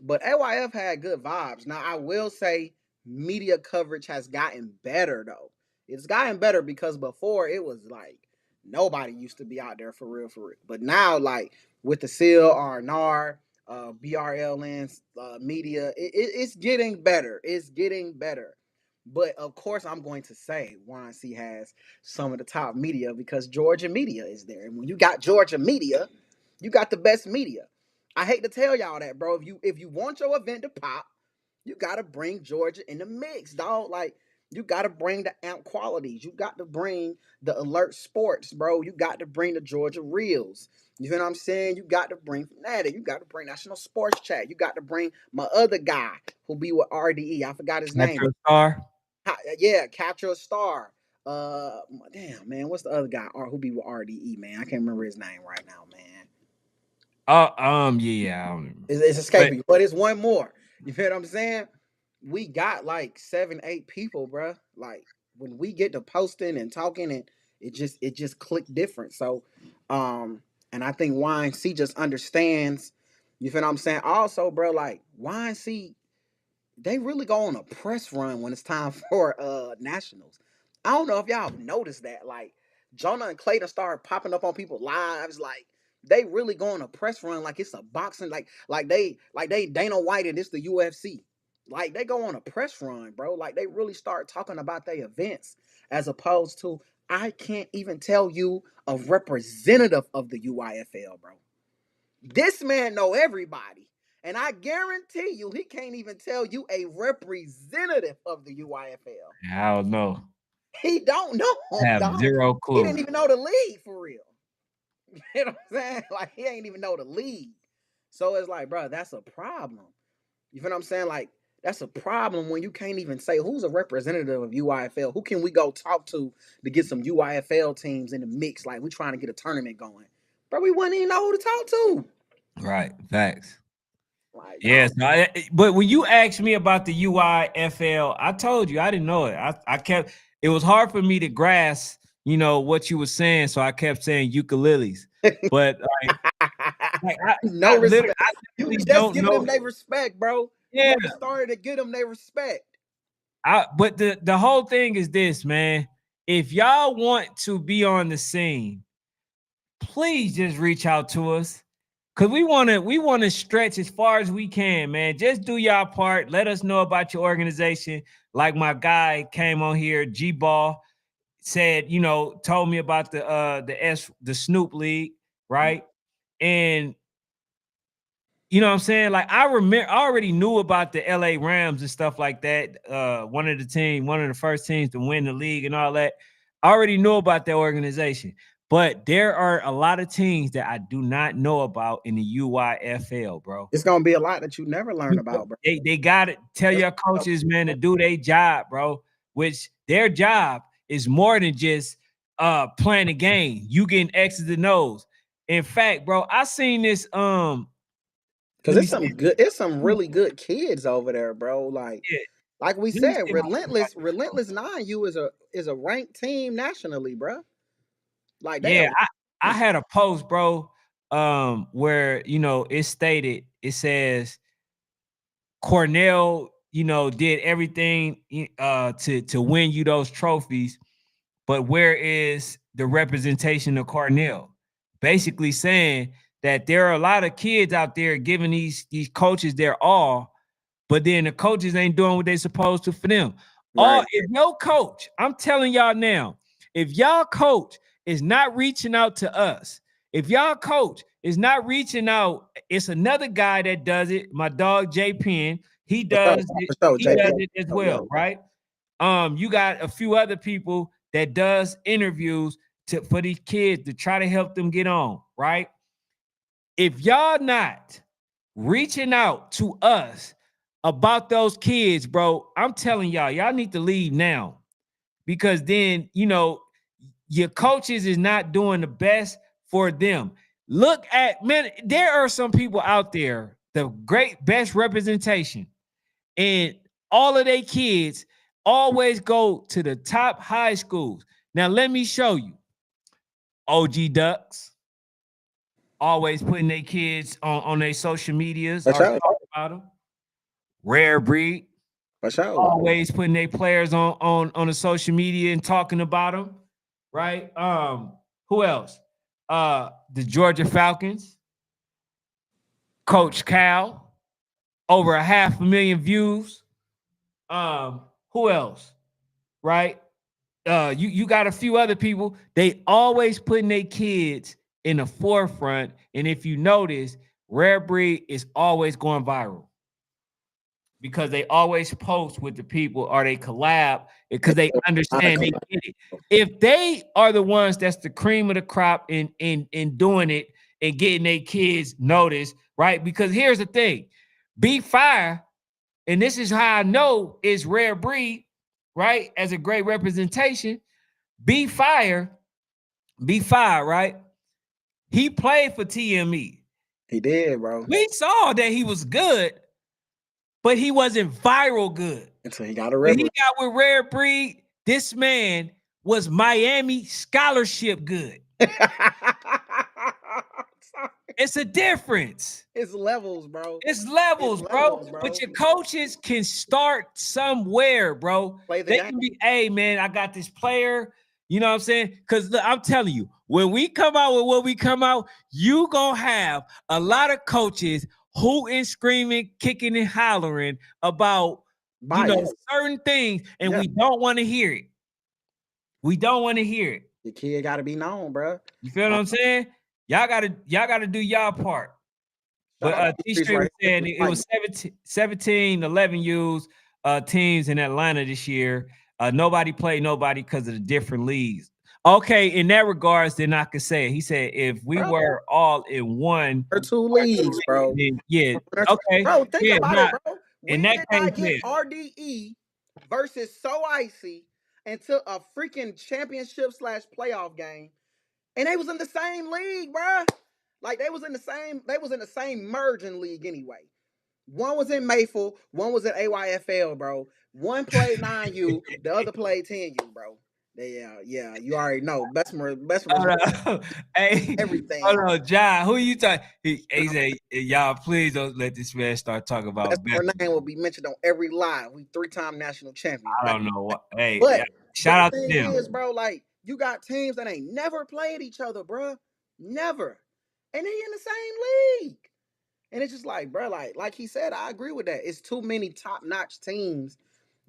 But AYF had good vibes. Now, I will say media coverage has gotten better though. It's gotten better because before it was like nobody used to be out there for real, for real. But now, like with the Seal, R&R, BRLN media, it's getting better. It's getting better. But of course, I'm going to say YNC has some of the top media because Georgia media is there. And when you got Georgia media, you got the best media. I hate to tell y'all that, bro. If you want your event to pop, you gotta bring Georgia in the mix, dog. Like you gotta bring the amp qualities. You got to bring the alert sports, bro. You got to bring the Georgia reels. You know what I'm saying? You got to bring Fanatic. You got to bring National Sports Chat. You got to bring my other guy who be with RDE. I forgot his name. Metro Star. Yeah, Capture a Star. Damn man, what's the other guy? Who be with RDE? Man, I can't remember his name right now, man. Yeah. It's But escaping, but it's one more. You feel what I'm saying? We got like 7, 8 people, bro. Like when we get to posting and talking, and it just clicked different. So, and I think YNC just understands. You feel what I'm saying? Also, bro, like YNC they really go on a press run when it's time for nationals. I don't know if y'all have noticed that. Like Jonah and Clayton started popping up on people's lives. Like they really go on a press run like it's a boxing, like they Dana White and it's the UFC. Like they go on a press run, bro. Like they really start talking about their events as opposed to I can't even tell you a representative of the UIFL, bro. This man know everybody. And I guarantee you, he can't even tell you a representative of the UIFL. I don't know. He don't know I him, have dog. zero He clue. didn't even know the league for real. You know what I'm saying? Like he ain't even know the league. So it's like, bro, that's a problem. You feel what I'm saying? Like that's a problem when you can't even say who's a representative of UIFL. Who can we go talk to get some UIFL teams in the mix? Like we trying to get a tournament going, bro. We wouldn't even know who to talk to. Right. Facts. Like, dog, Yes, but when you asked me about the UIFL, I told you I didn't know it. I kept it was hard for me to grasp, what you were saying, so I kept saying ukuleles. But like no respect. I You literally just don't giving them know. their respect, bro. You Yeah, gotta start to give them their respect. but the whole thing is this, man. If y'all want to be on the scene, please just reach out to us. Cause we wanna stretch as far as we can, man. Just do y'all part. Let us know about your organization. Like my guy came on here, G Ball, said, told me about the Snoop League, right? And you know what I'm saying? Like I already knew about the LA Rams and stuff like that. One of the first teams to win the league and all that. I already knew about that organization. But there are a lot of teams that I do not know about in the UYFL, bro. It's gonna be a lot that you never learn about, bro. They got to tell That's your coaches, man, to do their job, bro. Which their job is more than just playing a game. You getting X's and O's. In fact, bro, I seen this Cause Let me it's see. some really good kids over there, bro. Yeah, Like we let me said, see my Relentless 9U is a ranked team nationally, bro. Like they Yeah, are. I had a post, bro, where it stated, it says Cornell, did everything to win you those trophies, but where is the representation of Cornell? Basically saying that there are a lot of kids out there giving these coaches their all, but then the coaches ain't doing what they supposed to for them. Right. If no coach, I'm telling y'all now, if y'all coach is not reaching out to us, if y'all coach is not reaching out, it's another guy that does it. My dog J Penn, he For sure. does it. For sure. He does JP. it as Oh, yeah. well, right? You got a few other people that does interviews for these kids to try to help them get on, right? If y'all not reaching out to us about those kids, bro, I'm telling y'all need to leave now, because then your coaches is not doing the best for them. Look at, man, there are some people out there, the great best representation, and all of their kids always go to the top high schools. Now let me show you. OG Ducks always putting their kids on their social medias For or sure. talking about them. Rare Breed For sure. always putting their players on the social media and talking about them, right? Who else? The Georgia Falcons, Coach Cal, over 500,000 views. Who else? Right? You got a few other people. They always putting their kids in the forefront, and if you notice, Rare Breed is always going viral because they always post with the people or they collab because they understand, they get it. If they are the ones that's the cream of the crop in doing it and getting their kids noticed, right? Because here's the thing, Be Fire, and this is how I know is Rare Breed, right? As a great representation, Be Fire, right? He played for TME. He did, bro. We saw that he was good, but he wasn't viral good. Until he got a When he rebel. got with Rare Breed, this man was Miami scholarship good. It's a difference. It's levels, bro. It's It's levels, bro. levels, But bro. your coaches can start somewhere, bro. Play the They game. can be, hey, man, I got this player. You know what I'm saying? Because I'm telling you, when we come out with what we come out, you gonna have a lot of coaches hooting, screaming, kicking, and hollering about Bias. certain things, and Yeah. we don't want to hear it. We don't want to hear it. Your kid got to be known, bro. You feel what I'm saying? Y'all gotta do y'all part. Shout But out to T Streets Street was right here. saying We it fighting. was 17, 11 U's teams in Atlanta this year. Nobody played nobody because of the different leagues. Okay, in that regards, then I could say it. He said if we Bro, were all in one or two leagues, bro. then yeah, okay, Bro, think yeah, about it, not bro. in We that did case, not get yeah. RDE versus So Icy until a freaking championship slash playoff game, and they was in the same league, bro. Like they was in the same merging league anyway. One was in Mayfield, one was at AYFL, bro. One played 9U, the other played 10U, bro. Yeah, you already know. Bessemer's Hold on. Hey, hold everything. on, John. Who you talking? He said, y'all, please don't let this man start talking about Bessemer Beckham. name will be mentioned on every live. We 3-time national champions. I don't know what. Hey, yeah, But shout the out to thing them. is, bro, like you got teams that ain't never played each other, bro. Never. And they in the same league. And it's just like, bro, like he said, I agree with that. It's too many top-notch teams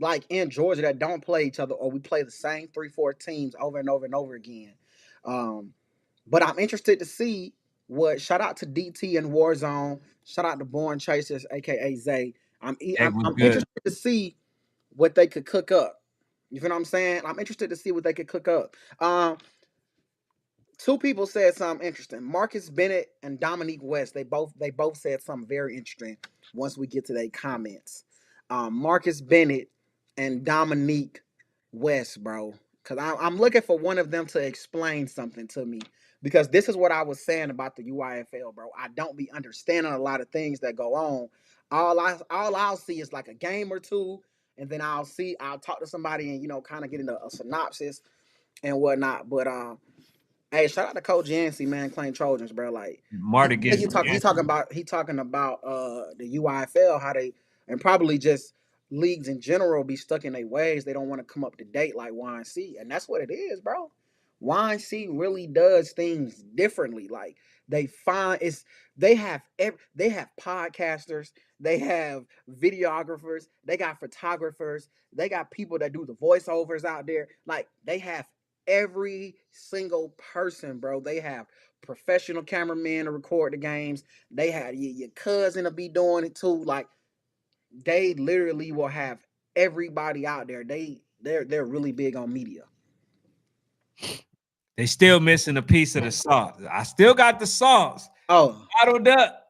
like in Georgia that don't play each other, or we play the same 3-4 teams over and over and over again. Um, but I'm interested to see what. Shout out to DT and Warzone. Shout out to Born Chasers, aka Zay. I'm Egg I'm, was I'm good. interested to see what they could cook up. You feel what I'm saying? I'm interested to see what they could cook up. Two people said something interesting. Marcus Bennett and Dominique West. They both said something very interesting. Once we get to their comments, Marcus Bennett and Dominique West, bro. because I'm looking for one of them to explain something to me. Because this is what I was saying about the UIFL, bro. I don't be understanding a lot of things that go on. All I'll see is like a game or two, and then I'll talk to somebody and kind of get into a synopsis and whatnot. But hey, shout out to Coach Yancey, man, Claim Trojans, bro. Like Marta gets he talking about the UIFL, how they and probably just leagues in general be stuck in their ways. They don't want to come up to date like YNC, and that's what it is, bro. YNC really does things differently. Like they find it's they have podcasters, they have videographers, they got photographers, they got people that do the voiceovers out there. Like they have every single person, bro. They have professional cameramen to record the games. They had your cousin to be doing it too. Like they literally will have everybody out there. They're really big on media. They still missing a piece of the sauce. I still got the sauce Oh, bottled up.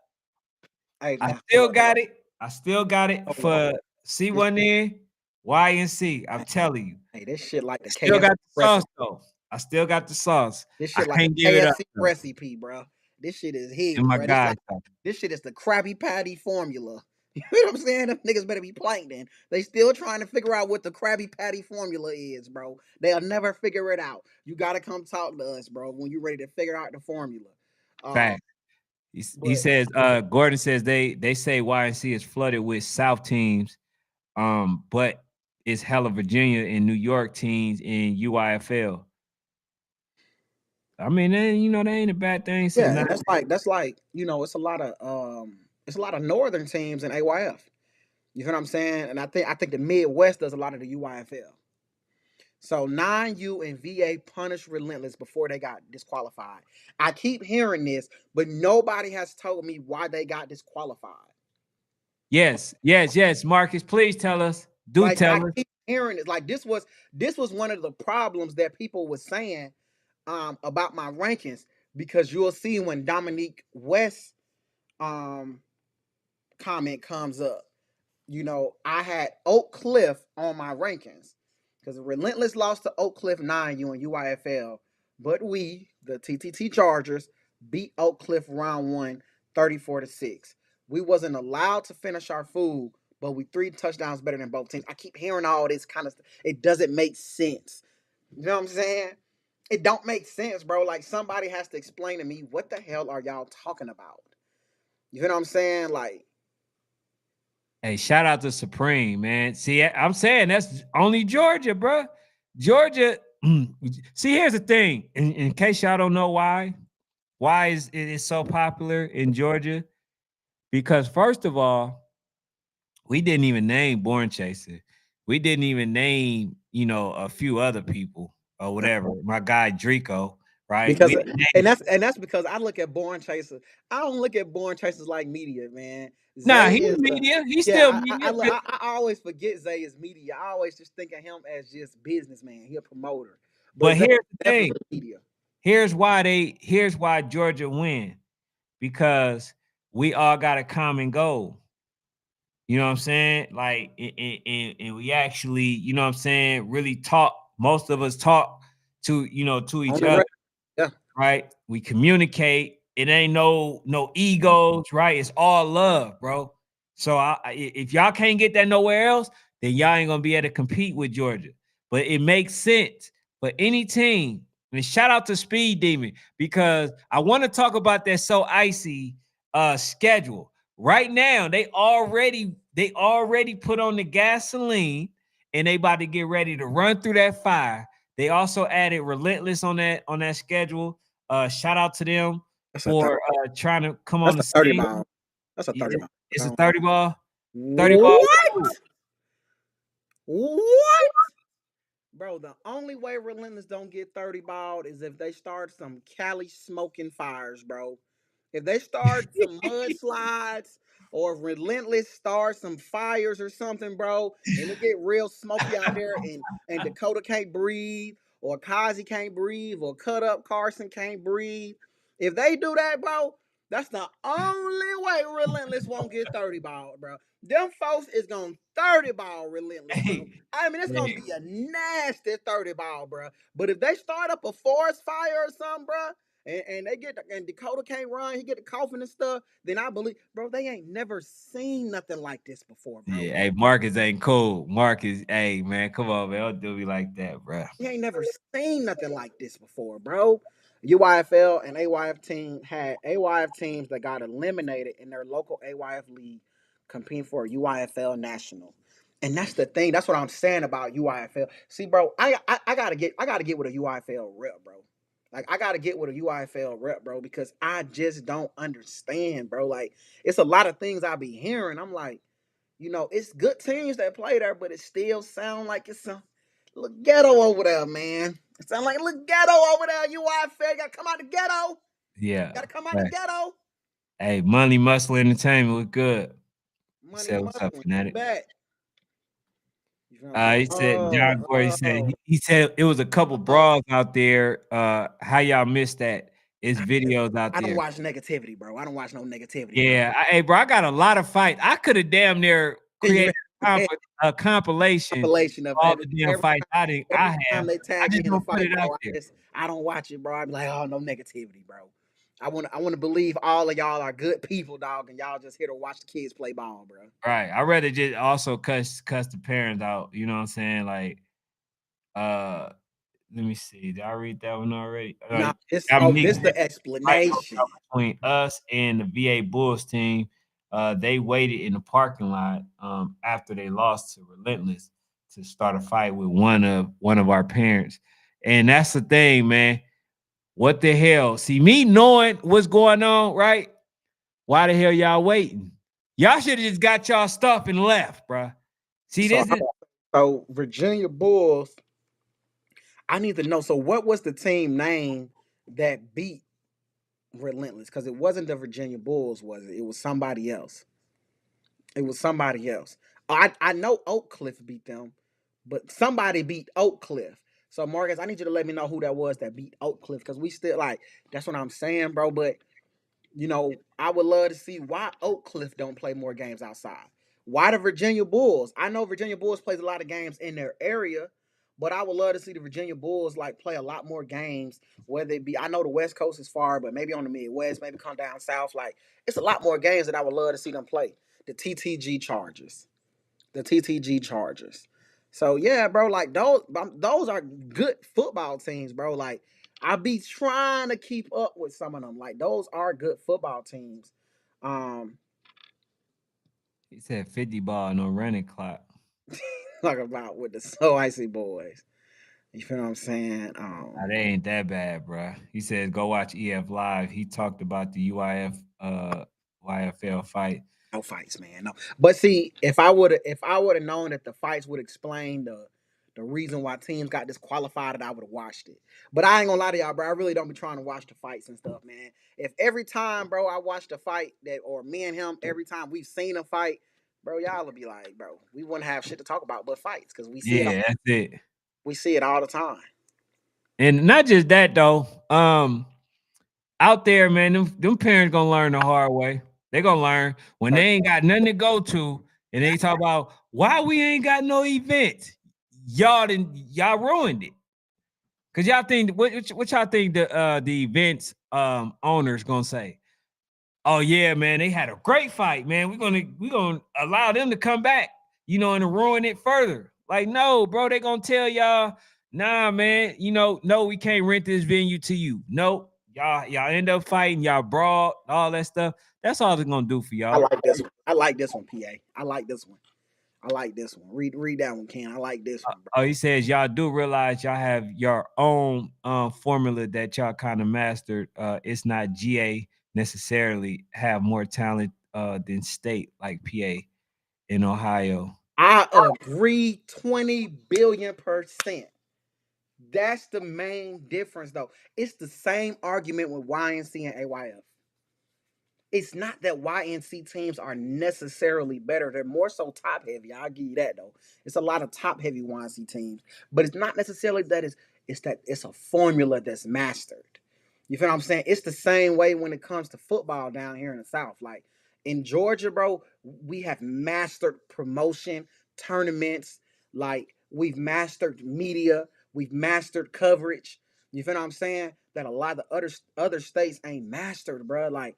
hey I man, still got it. I still got it hold on. for This, C1N, Y and C. I'm telling you. hey, this shit like I the still KFC got the sauce recipe. though. I still got the sauce. This I shit like can't a give it up KFC though. recipe, bro. This shit is And hidden, my bro. This guys, like this shit is the Krabby Patty formula. You know what I'm saying? Them niggas better be plankton. They still trying to figure out what the Krabby Patty formula is, bro. They'll never figure it out. You gotta come talk to us, bro, when you're ready to figure out the formula. Uh, fact. He but says, Gordon says they say YNC is flooded with South teams, but it's hella Virginia and New York teams in UIFL. I mean, that ain't a bad thing. So yeah, now, and that's like it's a lot of northern teams in AYF. You know what I'm saying? And I think the Midwest does a lot of the UIFL. So 9U and VA punished Relentless before they got disqualified. I keep hearing this, but nobody has told me why they got disqualified. yes, Marcus, please tell us. Do Like I tell us. keep hearing it. Like this was one of the problems that people was saying about my rankings because you'll see when Dominique West um comment comes up. I had Oak Cliff on my rankings because Relentless lost to Oak Cliff 9U and UIFL, but we, the TTT Chargers, beat Oak Cliff round one, 34-6. We wasn't allowed to finish our food, but we 3 touchdowns better than both teams. I keep hearing all this kind of stuff. It doesn't make sense. You know what I'm saying? It don't make sense, bro. Like somebody has to explain to me what the hell are y'all talking about? You know what I'm saying? Like, Hey, shout out to Supreme, man. See, I'm saying that's only Georgia, bro. Georgia. See, here's the thing. In case y'all don't know why is it is so popular in Georgia? Because first of all, we didn't even name Born Chaser. We didn't even name, a few other people or whatever. My guy Drico, right? because We didn't and name. that's because I look at Born Chasers. I don't look at Born Chasers like media, man. Nah, Zay he's is the media. He's yeah. still I media. look. I always forget Zay is media. I always just think of him as just businessman. He a promoter, but But Zay here's is the thing. definitely media. Here's why Georgia win. Because we all got a common goal. You know what I'm saying? Like, and we actually, what I'm saying, really talk. Most of us talk to On each the other, record, yeah, right? We communicate. It ain't no egos, right? It's all love, bro. So if y'all can't get that nowhere else, then y'all ain't gonna be able to compete with Georgia. But it makes sense for any team. And shout out to Speed Demon because I want to talk about that so icy schedule. Right now, they already put on the gasoline and they about to get ready to run through that fire. They also added Relentless on that schedule. Shout out to them that's a 30. for trying to come on That's the a 30 scene. ball. That's a 30 Yeah, it's a ball. 30 ball. 30 ball. Ooh. What? What? Bro, the only way Relentless don't get 30 balled is if they start some Cali smoking fires, bro. If they start some mudslides or if Relentless start some fires or something, bro, and it get real smoky out there and Dakota can't breathe or Kazi can't breathe or Cut Up Carson can't breathe. If they do that, bro, That's the only way Relentless won't get 30 ball, bro. Them folks is going to 30 ball Relentless, bro. Hey, I mean, it's going to hey, be a nasty 30 ball, bro. But if they start up a forest fire or something, bro, and they get and Dakota can't run, he get the coughing and stuff, then I believe, bro, they ain't never seen nothing like this before, bro. yeah, hey, Marcus ain't cool. Marcus, hey man, come on, man, don't do me like that, bro. You ain't never seen nothing like this before, bro. UYFL and AYF team had AYF teams that got eliminated in their local AYF league competing for a UYFL national. And that's the thing. That's what I'm saying about UIFL. See, bro, I gotta get with a UIFL rep, bro. Like I gotta get with a UIFL rep, bro, because I just don't understand, bro. Like it's a lot of things I be hearing. I'm like, it's good teams that play there, but it still sound like it's a little ghetto over there, man. It sound like a little ghetto over there. UIFL, you gotta come out the ghetto. Yeah. Gotta come out the Right. ghetto. Hey, Money Muscle Entertainment was good. He Money said, "What's up, muscle, he fanatic?" back. You feel what I'm saying? He said, John Oh, Gore, oh, he said it was a couple oh. bras out there. How y'all missed that? It's videos out I don't there. watch negativity, bro. I don't watch no negativity, bro. Yeah, hey, bro, I got a lot of fights. I could have damn near You created a compilation of compilation of all the damn every fights I every time have. they I tag me just in a don't put fight, it out bro. there. I don't watch it, bro. I be like, oh, no negativity, bro. I want to believe all of y'all are good people, dog, and y'all just here to watch the kids play ball, bro. Right. I rather just also cuss the parents out. You know what I'm saying? Like, uh, let me see. Did I read that one already? Nah, Dominique this said the fight broke explanation. out between us and the VA Bulls team. They waited in the parking lot after they lost to Relentless to start a fight with one of our parents. And that's the thing, man. What the hell? See, me knowing what's going on, right? Why the hell y'all waiting? Y'all should have just got y'all stuff and left, bruh. See, So, this is so Virginia Bulls. I need to know. So, what was the team name that beat Relentless? Because it wasn't the Virginia Bulls, was it? It was somebody else. It was somebody else. I know Oak Cliff beat them, but somebody beat Oak Cliff. So Marcus, I need you to let me know who that was that beat Oak Cliff because we still like that's what I'm saying, bro. But I would love to see why Oak Cliff don't play more games outside. Why the Virginia Bulls? I know Virginia Bulls plays a lot of games in their area, but I would love to see the Virginia Bulls like play a lot more games. Whether it be, I know the West Coast is far, but maybe on the Midwest, maybe come down south. Like it's a lot more games that I would love to see them play. The TTG Chargers, the TTG Chargers. So yeah, bro, like those are good football teams, bro. Like I be trying to keep up with some of them. Like those are good football teams. Um, he said 50 ball, no running clock. Talk about with the So Icy Boys. You feel what I'm saying? Nah, they ain't that bad, bruh. He says go watch EF live. He talked about the YFL fight. No fights, man. No. But see, if I would have known that the fights would explain the reason why teams got disqualified, that I would have watched it. But I ain't gonna lie to y'all, bro. I really don't be trying to watch the fights and stuff, man. If every time, bro, I watch the fight that or me and him, every time we've seen a fight, bro, y'all will be like, bro, we wouldn't have shit to talk about but fights because Yeah, that's it. we see it all the time. And not just that though. Out there, man, them parents gonna learn the hard way. They gonna learn when they ain't got nothing to go to, and they talk about why we ain't got no events. Y'all ruined it. Cause y'all think what y'all think the events owners gonna say? Oh yeah, man, they had a great fight, man. We're gonna allow them to come back, and to ruin it further. Like, no, bro, they gonna tell y'all, nah, man, no, we can't rent this venue to you. Nope. Y'all end up fighting, y'all brawl, all that stuff. That's all they're gonna do for I y'all. like this one. I like this one, PA. I like this one. I like this one. Read that one, Ken. I like this one, bro. Oh, he says y'all do realize y'all have your own formula that y'all kind of mastered. It's not GA necessarily have more talent than state like PA in Ohio. I agree 20 billion%. That's the main difference, though. It's the same argument with YNC and AYF. It's not that YNC teams are necessarily better. They're more so top heavy. I'll give you that, though. It's a lot of top heavy YNC teams, but it's not necessarily that it's that it's a formula that's mastered. You feel what I'm saying? It's the same way when it comes to football down here in the South. Like in Georgia, bro, we have mastered promotion, tournaments, like we've mastered media, we've mastered coverage. You feel what I'm saying? That a lot of the other states ain't mastered, bro. Like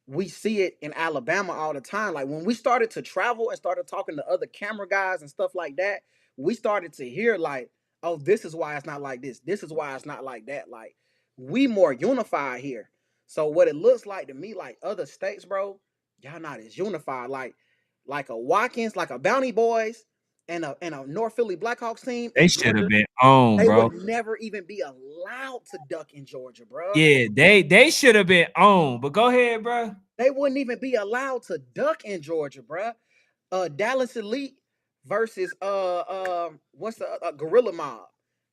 we see it in Alabama all the time. Like when we started to travel and started talking to other camera guys and stuff like that, we started to hear like, oh, this is why it's not like this. This is why it's not like that. Like we more unified here. So what it looks like to me, like other states, bro, y'all not as unified. Like a Watkins, like a Bounty Boys, and a North Philly Blackhawks team They in should have Georgia, been on, they bro. would never even be allowed to duck in Georgia, bro. Yeah, they should have been on. But go ahead, bro. They wouldn't even be allowed to duck in Georgia, bro. Dallas Elite versus what's the Gorilla Mob,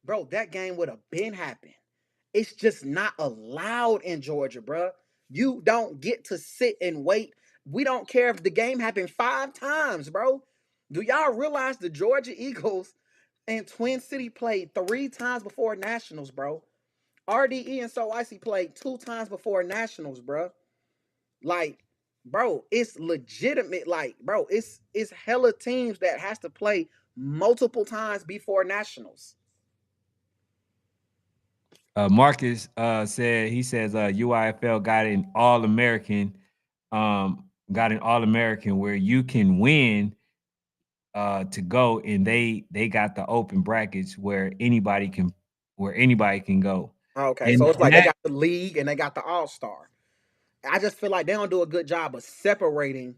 bro? That game would have been happened. It's just not allowed in Georgia, bro. You don't get to sit and wait. We don't care if the game happened 5 times, bro. Do y'all realize the Georgia Eagles and Twin City played 3 times before Nationals, bro? RDE and So Icy played 2 times before Nationals, bro. Like, bro, it's legitimate. Like, bro, it's hella teams that has to play multiple times before Nationals. Marcus said he says UIFL got an All American where you can win to go, and they got the open brackets where anybody can go, Okay, and so it's and like they that got the league and they got the All Star. I just feel like they don't do a good job of separating.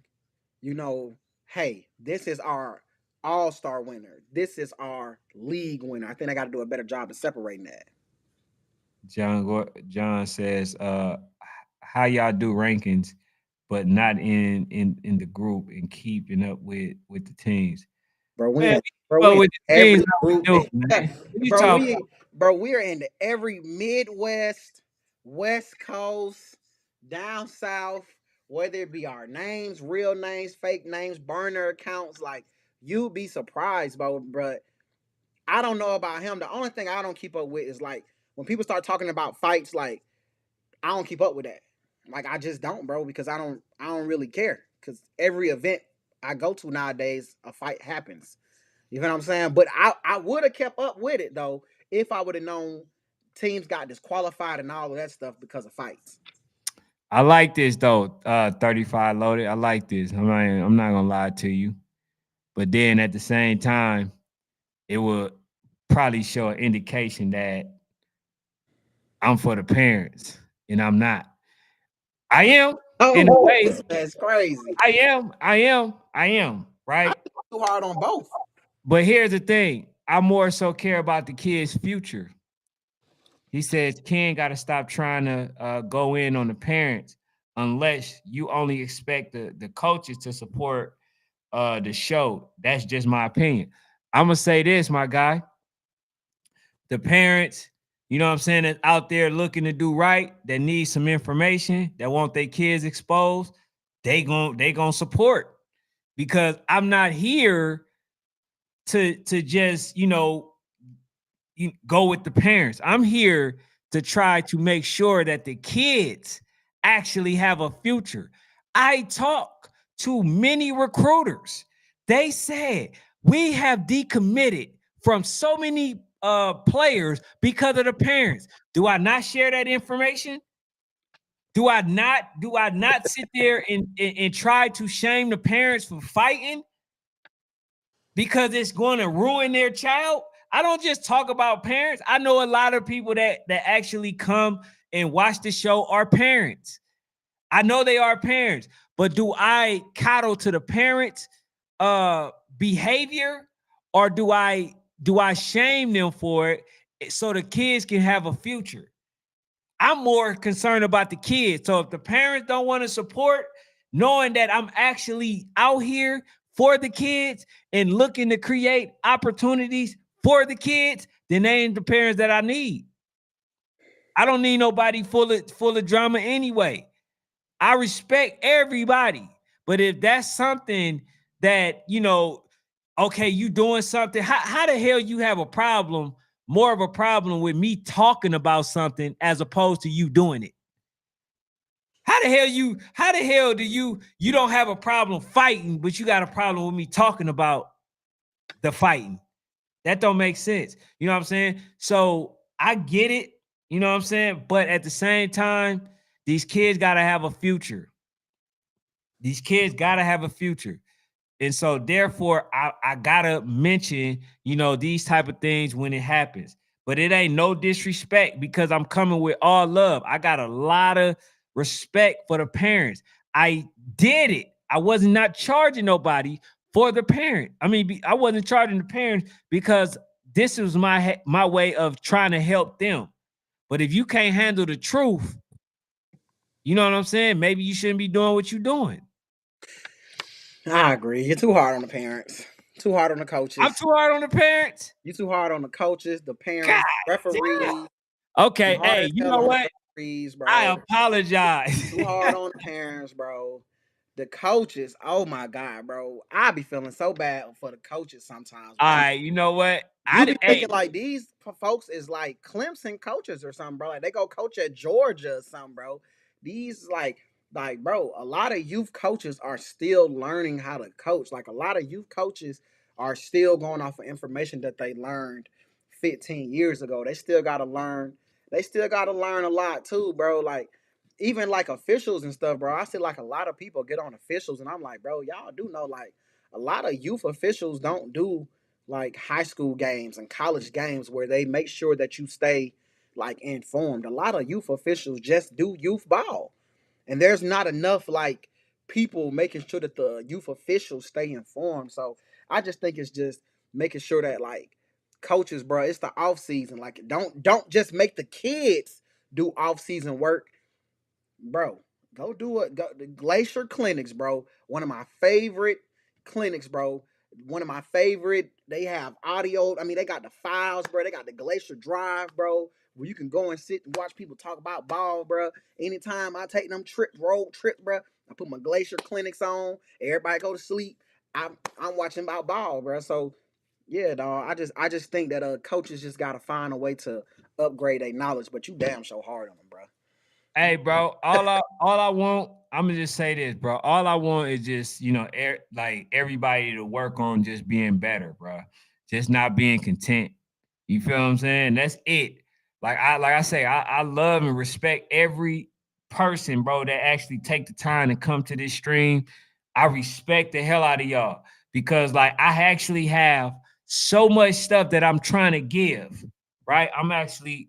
You know, hey, this is our All Star winner. This is our league winner. I think they got to do a better job of separating that. John says how y'all do rankings, but not in the group and keeping up with the teams. Bro. We Man, in, we bro, keep we up in with the teams every how we group. do, man. What you Bro, talking about? we are in every Midwest, West Coast, down south, whether it be our names, real names, fake names, burner accounts. Like you'd be surprised, bro. But I don't know about him. The only thing I don't keep up with is like when people start talking about fights. Like I don't keep up with that. Like I just don't, bro, because I don't really care. Because every event I go to nowadays, a fight happens. You know what I'm saying? But I would have kept up with it though if I would have known teams got disqualified and all of that stuff because of fights. I like this though. 35 loaded. I like this. I'm not gonna lie to you. But then at the same time, it will probably show an indication that I'm for the parents and I'm not. I am in a Oh, way. that's crazy. I am, I right? think I'm too hard on both. But here's the thing. I more so care about the kid's future. He says Ken got to stop trying to go in on the parents unless you only expect the coaches to support the show. That's just my opinion. I'm gonna say this, my guy. The parents, you know what I'm saying, that's out there looking to do right, that need some information, that want their kids exposed, they gonna support because I'm not here to just go with the parents. I'm here to try to make sure that the kids actually have a future. I talk to many recruiters. They said we have decommitted from so many players because of the parents. Do I not share that information? Do I not sit there and try to shame the parents for fighting because it's going to ruin their child? I don't just talk about parents. I know a lot of people that actually come and watch the show are parents. I know they are parents, but do I coddle to the parents' behavior, or do I shame them for it so the kids can have a future? I'm more concerned about the kids. So if the parents don't want to support, knowing that I'm actually out here for the kids and looking to create opportunities for the kids, then they ain't the parents that I need. I don't need nobody full of drama anyway. I respect everybody. But if that's something that, okay, you doing something, how the hell you have a problem more of a problem with me talking about something as opposed to you doing it. How the hell do you don't have a problem fighting, but you got a problem with me talking about the fighting? That don't make sense. You know what I'm saying? So I get it, you know what I'm saying? But at the same time, these kids gotta have a future. These kids gotta have a future. And so therefore I gotta mention, these type of things when it happens. But it ain't no disrespect because I'm coming with all love. I got a lot of respect for the parents. I did it. I was not charging nobody for the parent. I mean, I wasn't charging the parents because this was my way of trying to help them. But if you can't handle the truth, you know what I'm saying? Maybe you shouldn't be doing what you're doing. I agree. You're too hard on the parents. Too hard on the coaches. I'm too hard on the parents. You too hard on the coaches, the God parents, damn. referees. You Okay, hard hey, as you hell know on the what? referees, I bro. apologize. Too hard on the parents, bro. The coaches, oh my god, bro. I be feeling so bad for the coaches sometimes, All bro. right, you know what? You be Hey, thinking like these folks is like Clemson coaches or something, bro. Like they go coach at Georgia or something, bro. These bro, a lot of youth coaches are still learning how to coach. Like a lot of youth coaches are still going off of information that they learned 15 years ago. They still gotta learn. They still gotta learn a lot too, bro. Like even like officials and stuff, bro. I see like a lot of people get on officials, and I'm like, bro, y'all do know like a lot of youth officials don't do like high school games and college games where they make sure that you stay like informed. A lot of youth officials just do youth ball. And there's not enough like people making sure that the youth officials stay informed. So I just think it's just making sure that like coaches, bro, it's the off season. Like don't just make the kids do off season work, bro. Go do it. Go the Glacier Clinics, bro. One of my favorite clinics, bro. One of my favorite. They have audio. I mean, they got the files, bro. They got the Glacier Drive, bro, where you can go and sit and watch people talk about ball, bro. Anytime I take them road trips, bro, I put my Glacier Clinics on. Everybody go to sleep. I'm watching about ball, bro. So yeah, dog. I just think that coaches just gotta find a way to upgrade their knowledge. But you damn so hard on them, bro. hey, bro. All I want, I'm gonna just say this, bro. All I want is just like everybody to work on just being better, bro. Just not being content. You feel what I'm saying? That's it. Like I say, I love and respect every person, bro, that actually take the time to come to this stream. I respect the hell out of y'all because like I actually have so much stuff that I'm trying to give, right? I'm actually,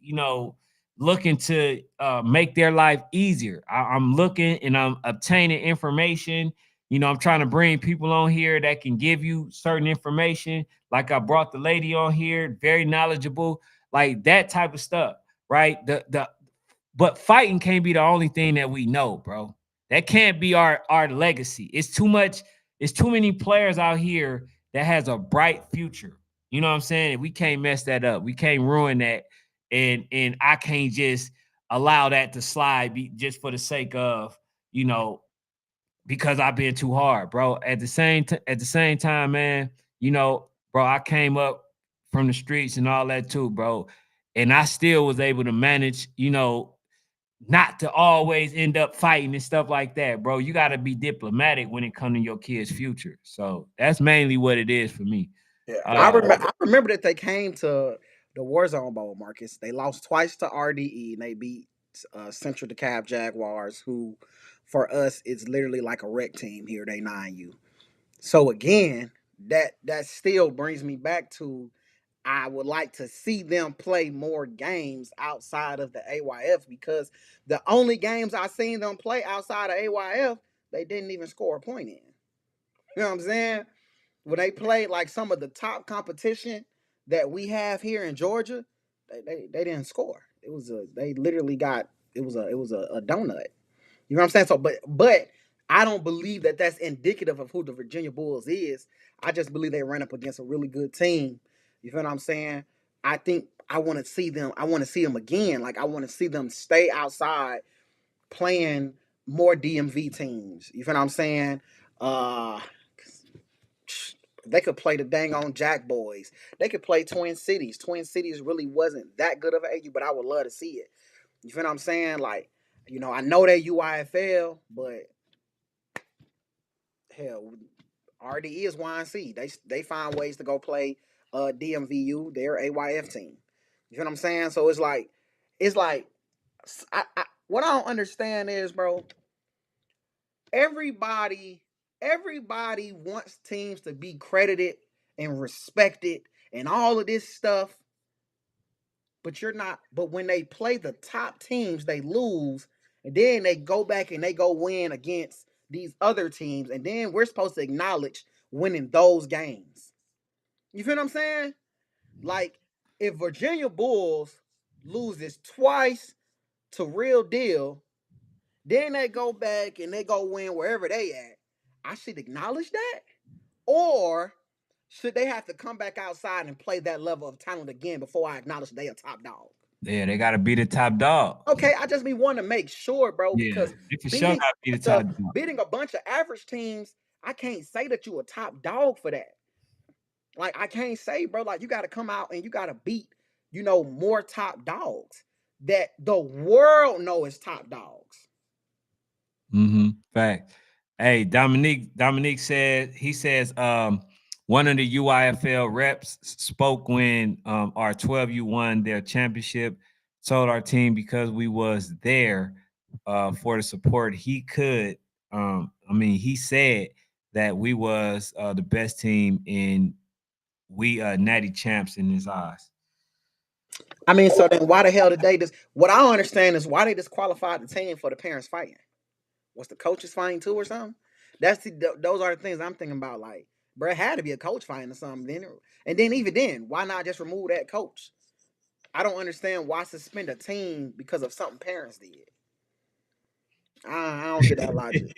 looking to make their life easier. I'm looking and I'm obtaining information. I'm trying to bring people on here that can give you certain information. Like I brought the lady on here, very knowledgeable, like that type of stuff, right? But fighting can't be the only thing that we know, bro. That can't be our legacy. It's too much. It's too many players out here that has a bright future. You know what I'm saying? We can't mess that up. We can't ruin that. And I can't just allow that to slide just for the sake of, you know, because I've been too hard, bro. At the same time, man, bro, I came up from the streets and all that too, bro. And I still was able to manage, not to always end up fighting and stuff like that, bro. You got to be diplomatic when it comes to your kid's future. So that's mainly what it is for me. Yeah, Uh, I remember that they came to the Warzone Bowl, Marcus. They lost twice to RDE and they beat Central DeKalb Jaguars, who for us is literally like a rec team here. They 9U. So again, that still brings me back to I would like to see them play more games outside of the AYF because the only games I seen them play outside of AYF, they didn't even score a point in. You know what I'm saying? When they played like some of the top competition that we have here in Georgia, they didn't score. It was a they literally got it was a donut. You know what I'm saying? So but I don't believe that that's indicative of who the Virginia Bulls is. I just believe they ran up against a really good team. You feel what I'm saying? I think I want to see them. I want to see them again. Like I want to see them stay outside playing more DMV teams. You feel what I'm saying? Uh They could play the dang on Jack Boys. They could play Twin Cities. Twin Cities really wasn't that good of an AU, but I would love to see it. You feel what I'm saying? Like, I know they UIFL, but hell, RDE is YNC. They find ways to go play DMVU, their AYF team. You feel what I'm saying? So it's like what I don't understand is, bro, everybody everybody wants teams to be credited and respected and all of this stuff, but you're not. But when they play the top teams, they lose, and then they go back and they go win against these other teams, and then we're supposed to acknowledge winning those games. You feel what I'm saying? Like, if Virginia Bulls loses twice to Real Deal, then they go back and they go win wherever they at. I should acknowledge that, or should they have to come back outside and play that level of talent again before I acknowledge they a top dog? Yeah, they gotta be the top dog. Okay, I just be wanting to make sure, bro, Yeah, because they for sure beating gotta be the top the dog. beating a bunch of average teams, I can't say that you a top dog for that. Like, I can't say, bro, like, you got to come out and you got to beat, more top dogs that the world know is top dogs. Mm-hmm. Fact. Hey, Dominique says one of the UIFL reps spoke when our 12U won their championship, told our team because we was there for the support he could. He said that we was the best team in we natty champs in his eyes. I mean, so then why the hell did they just? What I don't understand is why they disqualified the team for the parents fighting. Was the coaches fighting too or something? Those are the things I'm thinking about. Like, bro, it had to be a coach fighting or something. And then even then, why not just remove that coach? I don't understand why suspend a team because of something parents did. I don't get that logic.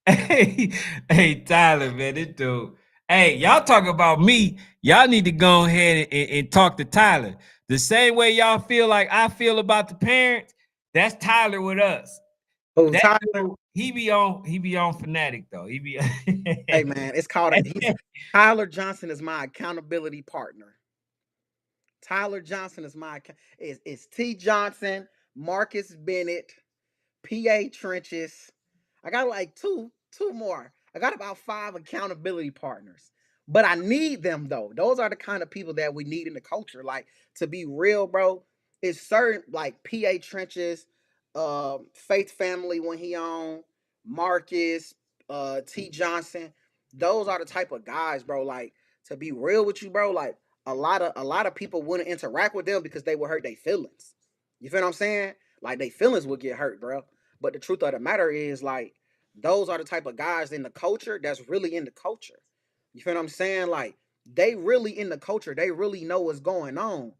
hey, hey, Tyler, man, this dude. Hey, y'all talk about me. Y'all need to go ahead and talk to Tyler. The same way y'all feel like I feel about the parents, that's Tyler with us. Oh, That Tyler. dude, he be on fanatic though. He be Hey man, it's called he's Tyler Johnson is my accountability partner. Tyler Johnson is it's T Johnson, Marcus Bennett, PA Trenches. I got like two more. I got about 5 accountability partners. But I need them though. Those are the kind of people that we need in the culture. Like, to be real, bro, it's certain like PA Trenches, Faith Family when he on, Marcus, T Johnson. Those are the type of guys, bro. Like, to be real with you, bro, like a lot of people wouldn't interact with them because they would hurt their feelings. You feel what I'm saying? Like, their feelings would get hurt, bro. But the truth of the matter is, like, those are the type of guys in the culture that's really in the culture. You feel what I'm saying? Like, they really in the culture. They really know what's going on.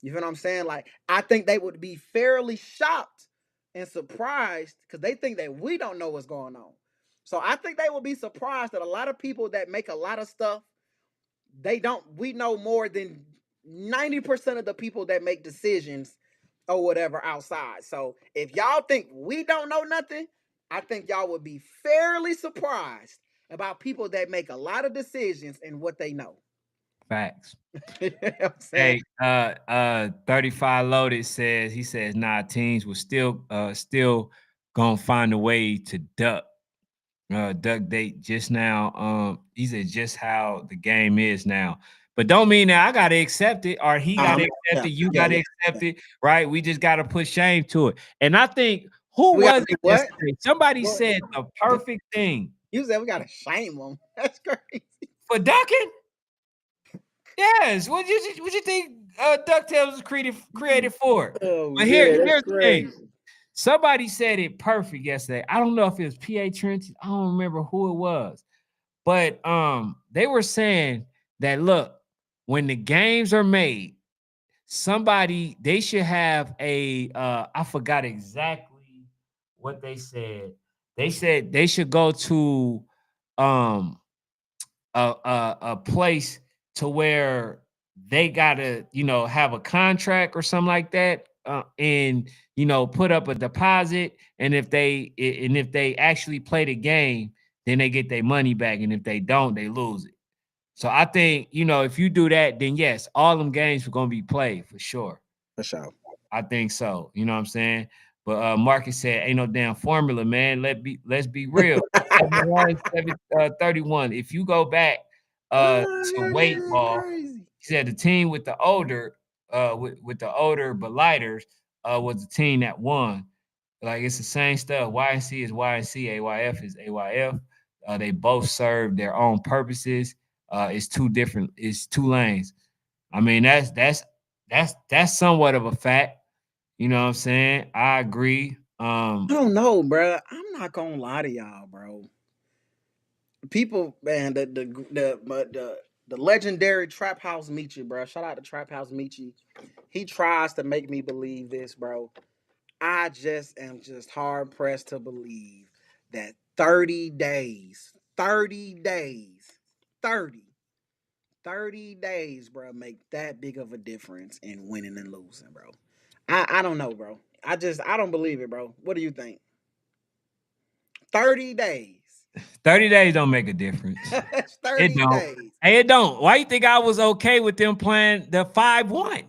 You feel what I'm saying? Like, I think they would be fairly shocked and surprised because they think that we don't know what's going on. So I think they will be surprised that a lot of people that make a lot of stuff, we know more than 90% of the people that make decisions or whatever outside. So if y'all think we don't know nothing, I think y'all would be fairly surprised about people that make a lot of decisions and what they know. Facts. You know what I'm saying? Hey, 35 loaded says nah, teams will still gonna find a way to duck date just now. He said just how the game is now. But don't mean that I gotta accept it or he gotta accept Yeah, it, you yeah, gotta yeah, accept yeah. it, right? We just gotta put shame to it. And I think who We got was to do it what? yesterday? Somebody What? said the perfect thing You said we got to shame them. That's crazy. for ducking. Yes. What you think DuckTales was created for? Oh But yeah, that's here's the thing. crazy. Somebody said it perfect yesterday. I don't know if it was PA Trench. I don't remember who it was. But they were saying that look, when the games are made, somebody they should have a I forgot exactly what they said. They said they should go to um a place to where they gotta have a contract or something like that, and put up a deposit, and if they actually play the game, then they get their money back, and if they don't, they lose it. So I think, if you do that, then yes, all them games are gonna be played for sure. For sure. I think so. You know what I'm saying? But Marcus said, "Ain't no damn formula, man. Let's be real. 71, 31. If you go back to weight Oh, ball, crazy. he said the team with the older with the older but lighters was the team that won. Like it's the same stuff. YNC is YNC, AYF is AYF. They both serve their own purposes. It's two lanes. I mean, that's somewhat of a fact. You know what I'm saying? I agree. I don't know, bro. I'm not gonna lie to y'all, bro. People, man, the legendary Trap House Michi, bro. Shout out to Trap House Michi. He tries to make me believe this, bro. I just am just hard pressed to believe that 30 days, 30 days, 30, 30 days, bro, make that big of a difference in winning and losing, bro. I don't know, bro. I don't believe it, bro. What do you think? 30 days. 30 days don't make a difference. That's It 30 don't. days. Hey, it don't. Why you think I was okay with them playing the 5-1?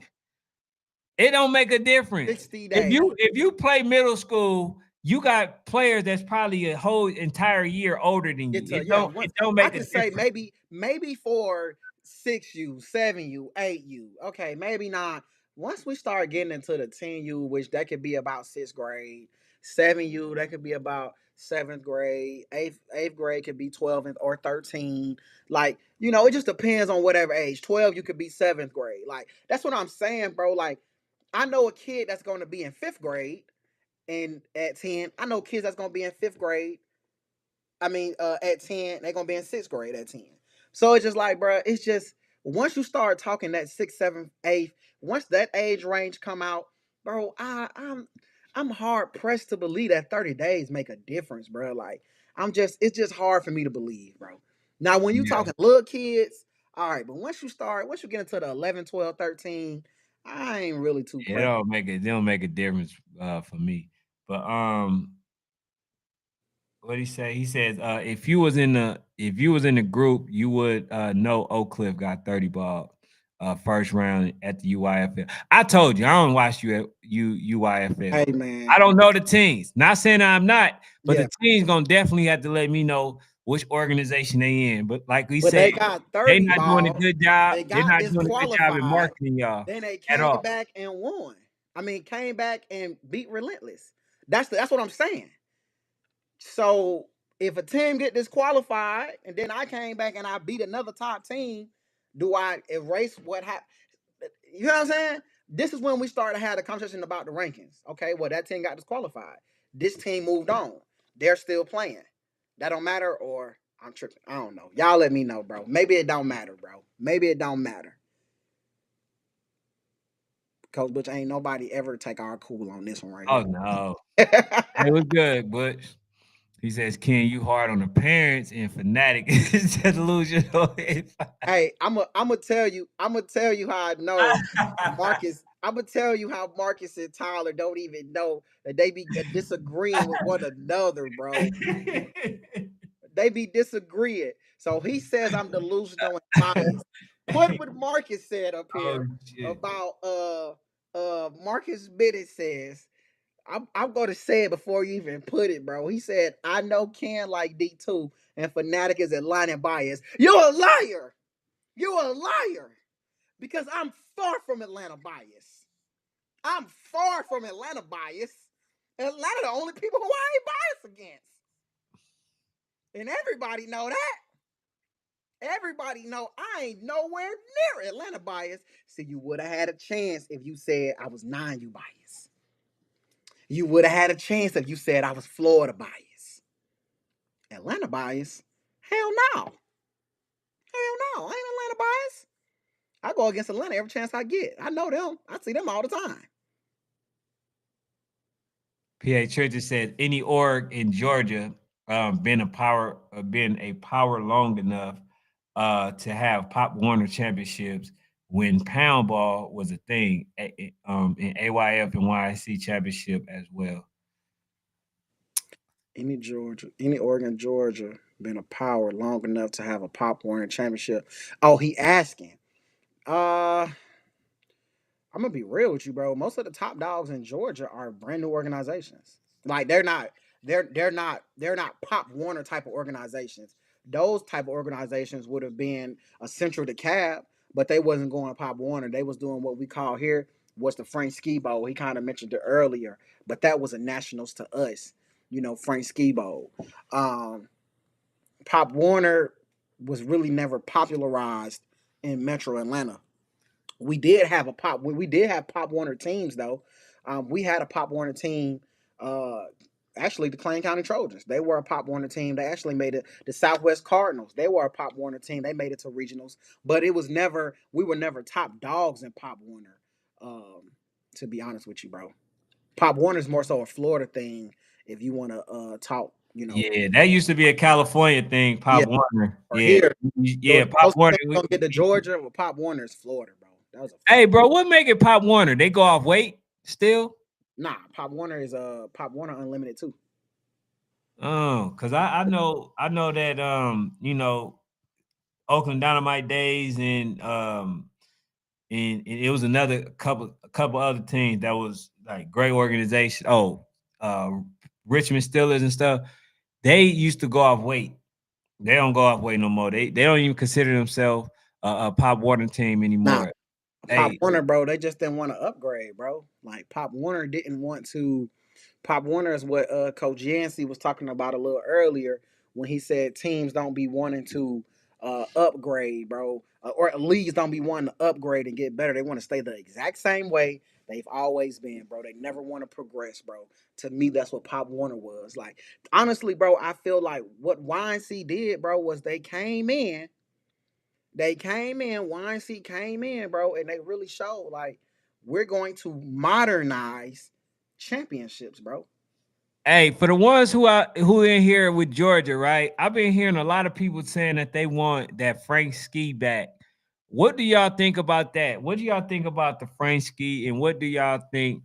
It don't make a difference. 60 If days. you play middle school, you got players that's probably a whole entire year older than you. Get to It yeah. don't Once it don't I make a could say difference. maybe for 6U, 7U, 8U. Okay, maybe not. Once we start getting into the 10U, which that could be about sixth grade, 7U, that could be about seventh grade, eighth grade could be 12 or 13. Like, it just depends on whatever age. 12, you could be seventh grade. Like, that's what I'm saying, bro. Like, I know a kid that's gonna be in fifth grade and at 10. I know kids that's gonna be in fifth grade. At 10, they're gonna be in sixth grade at 10. So it's just like, bro, it's just once you start talking that sixth, seventh, eighth, once that age range come out, bro, I'm hard pressed to believe that 30 days make a difference, bro. Like, it's just hard for me to believe, bro. Now, when you Yeah. talking little kids, all right, but once you get into the 11, 12, 13, I ain't really too pressed. It don't make a difference for me. But what he say? He says, if you was in the group, you would know Oak Cliff got 30 ball first round at the UIFL. I told you I don't watch UIFL. Hey, I man. don't know the teams. Not saying I'm not, but Yeah. the team's gonna definitely have to let me know which organization they in. But like we But said, they got they 30 not doing a ball. good job. They They're got not doing a good job in disqualified. marketing y'all Then they at came all. back and won. Came back and beat Relentless. That's what I'm saying. So if a team get disqualified and then I came back and I beat another top team, do I erase what happened? You know what I'm saying? This is when we start to have the conversation about the rankings. Okay, well that team got disqualified. This team moved on. They're still playing. That don't matter, or I'm tripping. I don't know. Y'all let me know, bro. Maybe it don't matter, bro. Maybe it don't matter. Coach Butch, ain't nobody ever take our cool on this one right Oh here. no. It was good, but he says, Ken, you hard on the parents and fanatic is delusional. Hey, I'm gonna tell you how I know Marcus. I'm gonna tell you how Marcus and Tyler don't even know that they be disagreeing with one another, bro. They be disagreeing. So he says I'm delusional and biased. Put what Marcus said up Oh here shit. about Marcus Bennett says. I'm gonna say it before you even put it, bro. He said, I know Ken like D2 and Fanatic is Atlanta bias. You're a liar. You're a liar. Because I'm far from Atlanta bias. I'm far from Atlanta bias. Atlanta the only people who I ain't biased against. And everybody know that. Everybody know I ain't nowhere near Atlanta bias. So you would have had a chance if you said I was 9U bias. You would have had a chance if you said I was Florida bias. Atlanta bias? Hell no. Hell no. I ain't Atlanta bias. I go against Atlanta every chance I get. I know them. I see them all the time. PA Churches said any org in Georgia been a power long enough to have Pop Warner championships when pound ball was a thing in AYF and YIC championship as well. Any Oregon, Georgia been a power long enough to have a Pop Warner championship? Oh, he asking. Uh, I'm gonna be real with you, bro. Most of the top dogs in Georgia are brand new organizations. Like they're not Pop Warner type of organizations. Those type of organizations would have been a Central DeKalb, but they wasn't going Pop Warner. They was doing what we call here was the Frankski Bowl. He kind of mentioned it earlier, but that was a nationals to us. Frankski Bowl. Um, Pop Warner was really never popularized in Metro Atlanta. We did have Pop Warner teams though. We had a Pop Warner team. Uh, Actually, the Clay County Trojans. They were a Pop Warner team. They actually made it. The Southwest Cardinals. They were a Pop Warner team. They made it to regionals, but it was never. We were never top dogs in Pop Warner. Um, to be honest with you, bro, Pop Warner is more so a Florida thing. If you want to talk, Yeah, that used to be a California thing, yeah, Pop Warner. or Yeah. here, Yeah, Pop most Warner. things gonna get to Georgia. Well, Pop Warner is Florida, bro. That was a Hey, Florida. bro, what make it Pop Warner? They go off weight still? Nah, Pop Warner is Pop Warner Unlimited too. Oh, because I know that Oakland Dynamite days and it was another couple other teams that was like great organization. Oh, uh Richmond Steelers and stuff. They used to go off weight. They don't go off weight no more. They don't even consider themselves a Pop Warner team Nah, anymore. Pop Hey, Warner, bro, they just didn't want to upgrade, bro. Like Pop Warner didn't want to. Pop Warner is what Coach Yancey was talking about a little earlier when he said teams don't be wanting to upgrade, bro, or leagues don't be wanting to upgrade and get better. They want to stay the exact same way they've always been, bro. They never want to progress, bro. To me, that's what Pop Warner was. Like, honestly, bro, I feel like what YNC did, bro, was YNC came in, bro, and they really showed like we're going to modernize championships, bro. hey, for the ones who in here with Georgia, right? I've been hearing a lot of people saying that they want that Frank Ski back. What do y'all think about that? What do y'all think about the Frank Ski, and what do y'all think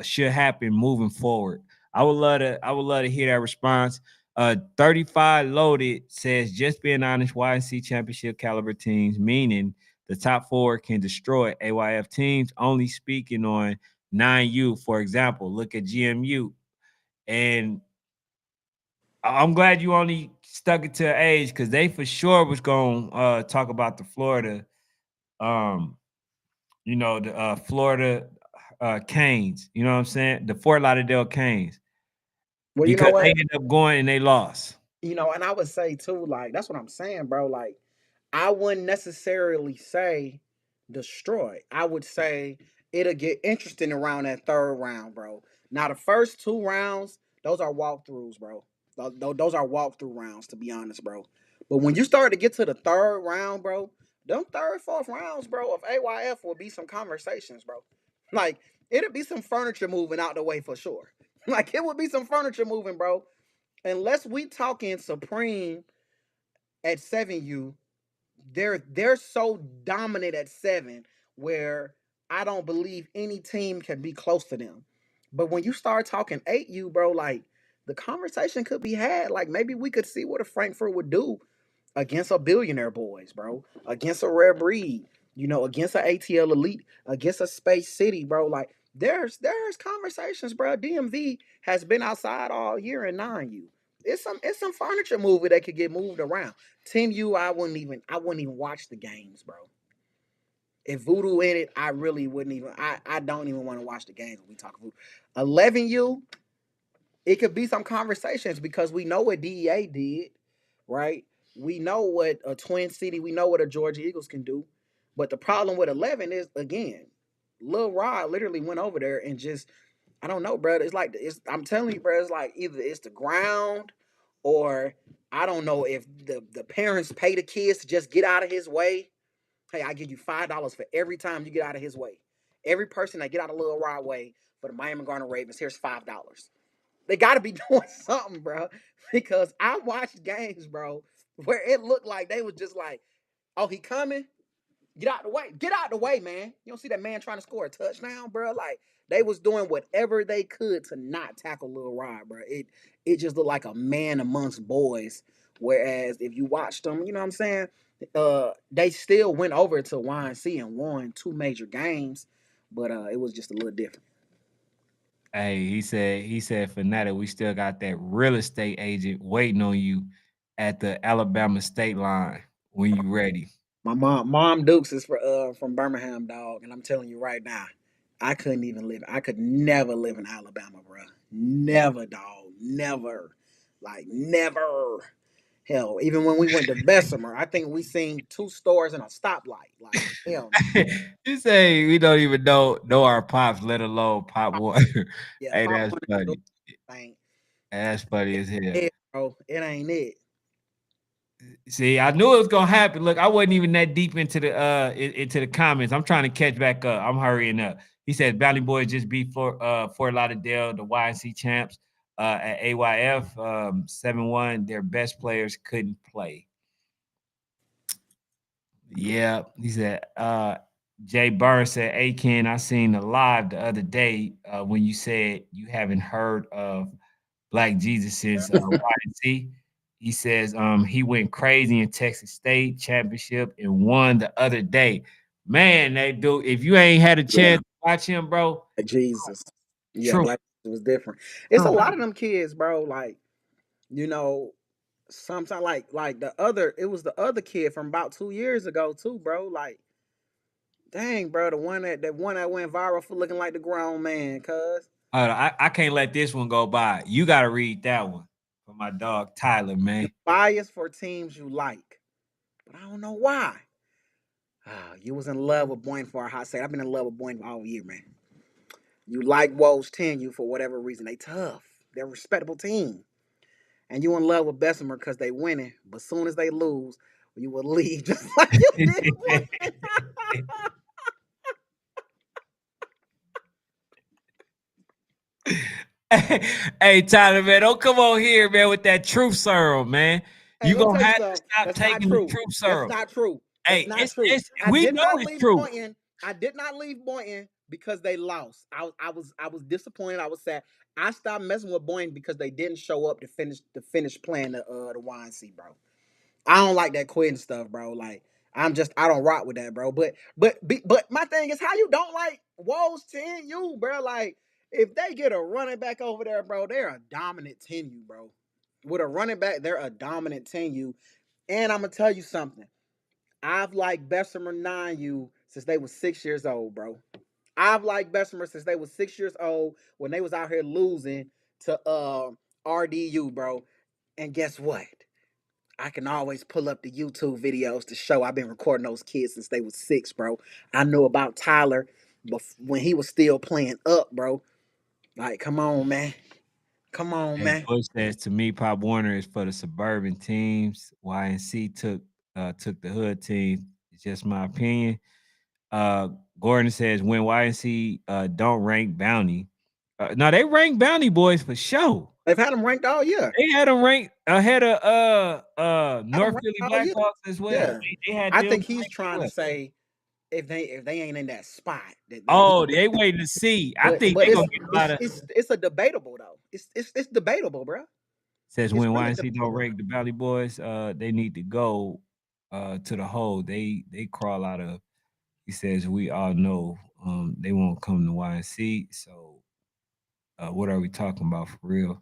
should happen moving forward? I would love to hear that response. 35 loaded says just being honest, YNC championship caliber teams, meaning the top four can destroy AYF teams. Only speaking on 9U, for example. Look at GMU. And I'm glad you only stuck it to age because they for sure was going to talk about the Florida, um, the Florida Canes. You know what I'm saying? The Fort Lauderdale Canes Well, you know because they what? ended up going and they lost. And I would say too, like that's what I'm saying, bro. Like I wouldn't necessarily say destroy. I would say it'll get interesting around that third round, bro. Now the first two rounds, those are walkthroughs, bro. Those are walkthrough rounds, to be honest, bro. But when you start to get to the third round, bro, them third, fourth rounds, bro, of AYF will be some conversations, bro. Like it'll be some furniture moving out the way for sure. Like it would be some furniture moving, bro. Unless we talking Supreme at 7U, they're so dominant at 7 where I don't believe any team can be close to them. But when you start talking 8U, bro, like the conversation could be had. Like maybe we could see what a Frankfurt would do against a billionaire boys, bro, against a rare breed, against an ATL elite, against a space city, bro. Like there's conversations, bro. DMV has been outside all year in 9U. It's some furniture movie that could get moved around. Team U, I wouldn't even watch the games, bro. If Voodoo in it, I really wouldn't even. I don't even want to watch the games when we talk Voodoo. 11U, it could be some conversations because we know what DEA did, right? We know what a Twin City, we know what a Georgia Eagles can do. But the problem with 11 is, again, Lil Rod literally went over there and just, I don't know, bro. I'm telling you, bro, it's like either it's the ground or I don't know if the parents pay the kids to just get out of his way. Hey, I give you $5 for every time you get out of his way. Every person that get out of Lil Rod way for the Miami Garden Ravens, here's $5. They got to be doing something, bro. Because I watched games, bro, where it looked like they was just like, "Oh, he coming? Get out the way. Get out the way, man. You don't see that man trying to score a touchdown, bro? Like they was doing whatever they could to not tackle Lil Rod, bro. It just looked like a man amongst boys. Whereas if you watched them, you know what I'm saying? They still went over to YNC and won two major games, but it was just a little different. Hey, he said, Fanatic, we still got that real estate agent waiting on you at the Alabama state line when you ready. My mom Dukes is from Birmingham, dog, and I'm telling you right now, I couldn't even live. I could never live in Alabama, bro. Never, dog. Never. Like never. Hell, even when we went to Bessemer, I think we seen two stores and a stoplight. Like, hell no. You say we don't even know our pops, let alone Pop Warner. Yeah, Hey, Pop that's Warner and funny. thing. That's funny as hell. Yeah, bro. It ain't it. See, I knew it was gonna happen. Look, I wasn't even that deep into the into the comments. I'm trying to catch back up. I'm hurrying up. He said Valley Boys just beat Fort Lauderdale, the YNC champs at AYF 7-1. Their best players couldn't play. Yeah, he said. Jay Burns said, "Hey Ken, I seen the live the other day when you said you haven't heard of Black Jesus since YNC. He says he went crazy in Texas State championship and won the other day. Man, they do. If you ain't had a Yeah, chance to watch him, bro, Jesus. Yeah, true. Black was different. It's a lot of them kids, bro. Like, you know, sometimes like the other, it was the other kid from about 2 years ago too, bro. Like, dang, bro, the one that went viral for looking like the grown man, cuz I can't let this one go by. You got to read that one for my dog Tyler, you man. biased for teams you like, but I don't know why. You was in love with Boyne for a hot second. I've been in love with Boyne all year, man. You like Woes 10 you for whatever reason. They tough. They're a respectable team. And you in love with Bessemer because they winning. But soon as they lose, you will leave just like you did Boyne. Hey, Tyler, man, don't come on here, man, with that truth serum, man. Hey, You let me gonna tell you have to something. stop That's not taking the true. truth That's serum. not true. That's Hey, not it's true. I we did know not it's leave true. Boynton. I did not leave Boynton because they lost. I was disappointed. I was sad. I stopped messing with Boynton because they didn't show up to finish playing the YNC, bro. I don't like that quitting stuff, bro. Like I don't rock with that, bro. But my thing is how you don't like Woes 10U, bro. Like if they get a running back over there, bro, they're a dominant 10U, bro. With a running back, they're a dominant 10U. And I'm gonna tell you something. I've liked Bessemer 9U since they was 6 years old, bro. I've liked Bessemer since they was 6 years old when they was out here losing to RDU, bro. And guess what? I can always pull up the YouTube videos to show I've been recording those kids since they was six, bro. I knew about Tyler when he was still playing up, bro. Like, come on, man. Come on, Hey, man. Bush says to me, Pop Warner is for the suburban teams. YNC took the hood team. It's just my opinion. Uh, Gordon says when YNC don't rank Bounty. No, they rank Bounty Boys for sure. They've had them ranked all year. They had them ranked ahead of Had them North ranked Philly all year. Blackhawks as well. Yeah. They had I them think he's ranked as trying to well. say if they ain't in that spot that he Oh, they waiting to see. I but think but they it's gonna get a lot it's of it's it's a debatable though. It's debatable, bro. says It's when really YNC don't debatable. rank the Valley Boys, they need to go to the hole. They crawl out of. He says we all know they won't come to YNC. So what are we talking about for real?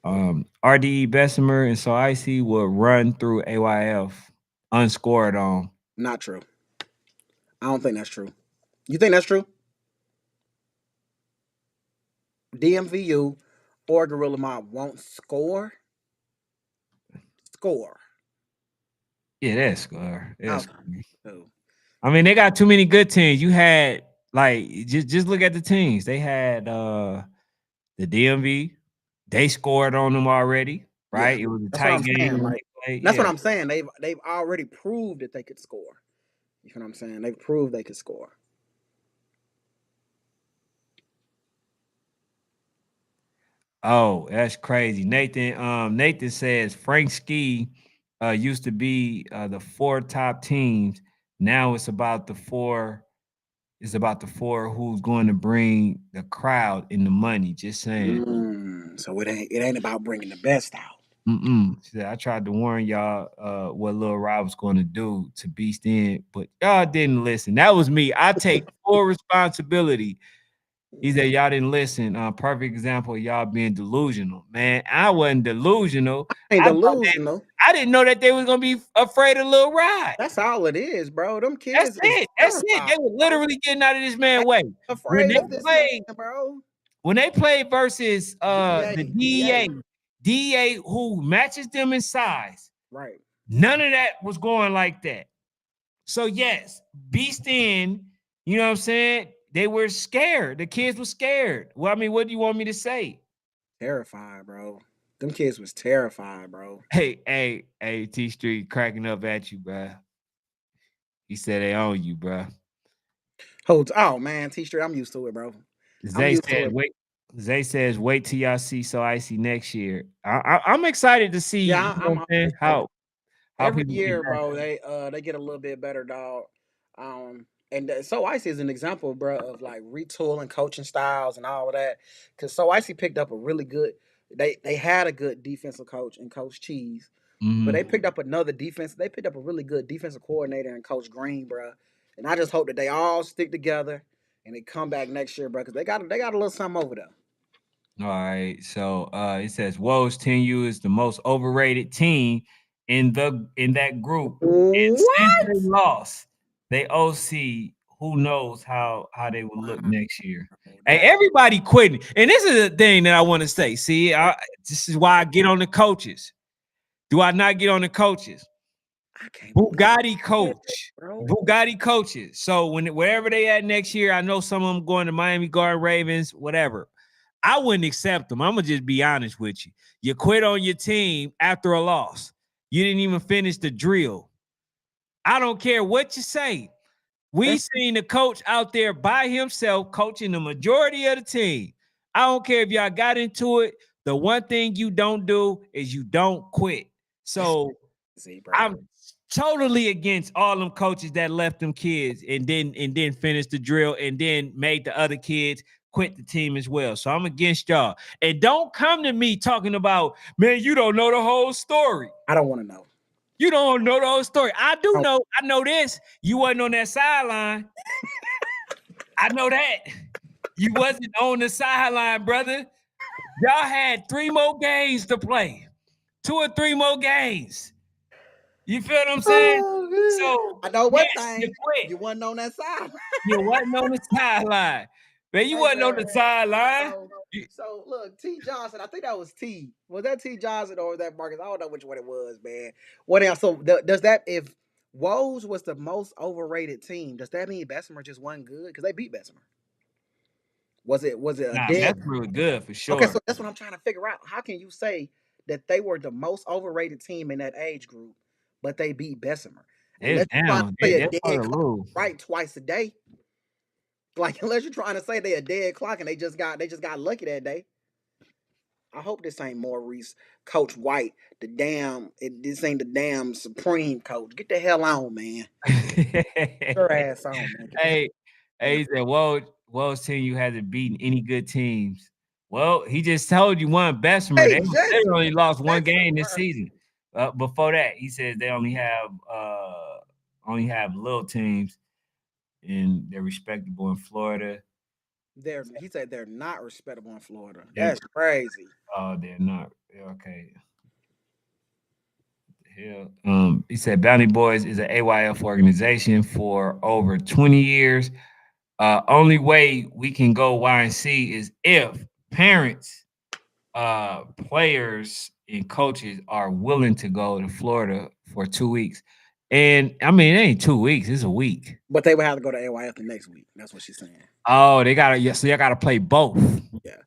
RDE Bessemer and so Icy will run through AYF unscored on. Not true. I don't think that's true. You think that's true? DMVU or Gorilla Mob won't score? Score. Yeah, that's score. That's Okay. score. Cool. I mean, they got too many good teams. You had like just look at the teams. They had the DMV. They scored on them already, Yeah. right? It was a That's what tight I'm game saying. when Like, they played. that's Yeah. what I'm saying. They've already proved that they could score. You know what I'm saying? They've proved they could score. Oh, that's crazy. Nathan says Frankski used to be the four top teams. Now it's about the four. It's about the four who's going to bring the crowd and the money. Just saying. So it ain't about bringing the best out. She said, I tried to warn y'all what Lil Rob was going to do to Beast In, but y'all didn't listen. That was me. I take full responsibility. He said, y'all didn't listen. Perfect example of y'all being delusional. Man, I wasn't delusional. Ain't I thought that delusional. I didn't know that they was gonna be afraid of Lil Rod. That's all it is, bro. Them That's kids is it. That's it. terrified, They were bro. literally getting out of this man's way. When Afraid they of this man, played, bro. when they played versus DA, the DA. DEA who matches them in size, Right. none of that was going like that. So yes, Beast In, you know what I'm saying? They were scared. The kids were scared. Well, I mean, what do you want me to say? Terrified, bro. Them kids was terrified, bro. Hey, T Street cracking up at you, bruh. He said they own you, bruh. Oh man, T-shirt, I'm used to it, bro. I'm Zay used to said, it. wait. Zay says, wait till y'all see So Icy next year. I'm excited to see, Yeah, you know I'm what I'm saying, excited. how Every people get year, back. bro, they get a little bit better, dog. And So Icy is an example, bro, of like retooling coaching styles and all of that. Cause So Icy picked up a really good. They had a good defensive coach and Coach Cheese, but they Mhm. picked up another defense. They picked up a really good defensive coordinator and Coach Green, bro. And I just hope that they all stick together and they come back next year, bro, because they got a little something over there. All right. So it says Woes 10U is the most overrated team in that group. And since What? they lost, they OC, who knows how they will look Wow, next year. Hey, that everybody quitting. And this is the thing that I want to say. See, this is why I get on the coaches. Do I not get on the coaches? I can't believe Bugatti that, coach. bro. Bugatti coaches. So wherever they at next year, I know some of them going to Miami Garden Ravens, whatever. I wouldn't accept them. I'm gonna just be honest with you. You quit on your team after a loss. You didn't even finish the drill. I don't care what you say. We That's seen the coach out there by himself coaching the majority of the team. I don't care if y'all got into it. The one thing you don't do is you don't quit. that's So crazy, bro. I'm totally against all them coaches that left them kids and then finished the drill and then made the other kids quit the team as well. So I'm against y'all. And don't come to me talking about, man, you don't know the whole story. I don't want to know. You don't know the whole story. I do Oh, know. I know this. You wasn't on that sideline. I know that. You wasn't on the sideline, brother. Y'all had 3 more games to play. 2 or 3 more games. You feel what I'm saying? oh, man. So I know yes, one you thing. quit. You wasn't on that side. You wasn't on the sideline. Man, you Hey, wasn't on man. the sideline. So, so look, T. Johnson. I think that was T. Was that T. Johnson or was that Marcus? I don't know which one it was, man. What else? So does that if Woes was the most overrated team, does that mean Bessemer just wasn't good? Because they beat Bessemer. Was it a Nah, dead? that's real good for Okay, sure. so that's what I'm trying to figure out. How can you say that they were the most overrated team in that age group, but they beat Bessemer? They was Unless you're trying to down. say a They're dead supposed to clock lose. right twice a day. Like unless you're trying to say they a dead clock and they just got lucky that day. I hope this ain't Maurice, Coach White, this ain't the damn Supreme Coach. Get the hell on, man. Your ass on, man. Get the hey, hell hey, he said, Woe's team you hasn't beaten any good teams. Well, he just told you one Bessemer. Hey, They just literally lost one game this Bessemer. season. Before that, he says they only have little teams and they're respectable in Florida. He said they're not respectable in Florida. They're That's crazy. they're not okay. Hell, he said Bounty Boys is an AYF organization for over 20 years. Only way we can go Y&C is if parents, players, and coaches are willing to go to Florida for 2 weeks. And I mean, it ain't 2 weeks; it's a week. But they would have to go to AYF the next week. That's what she's saying. Oh, they gotta yeah, so you gotta play both. Yeah.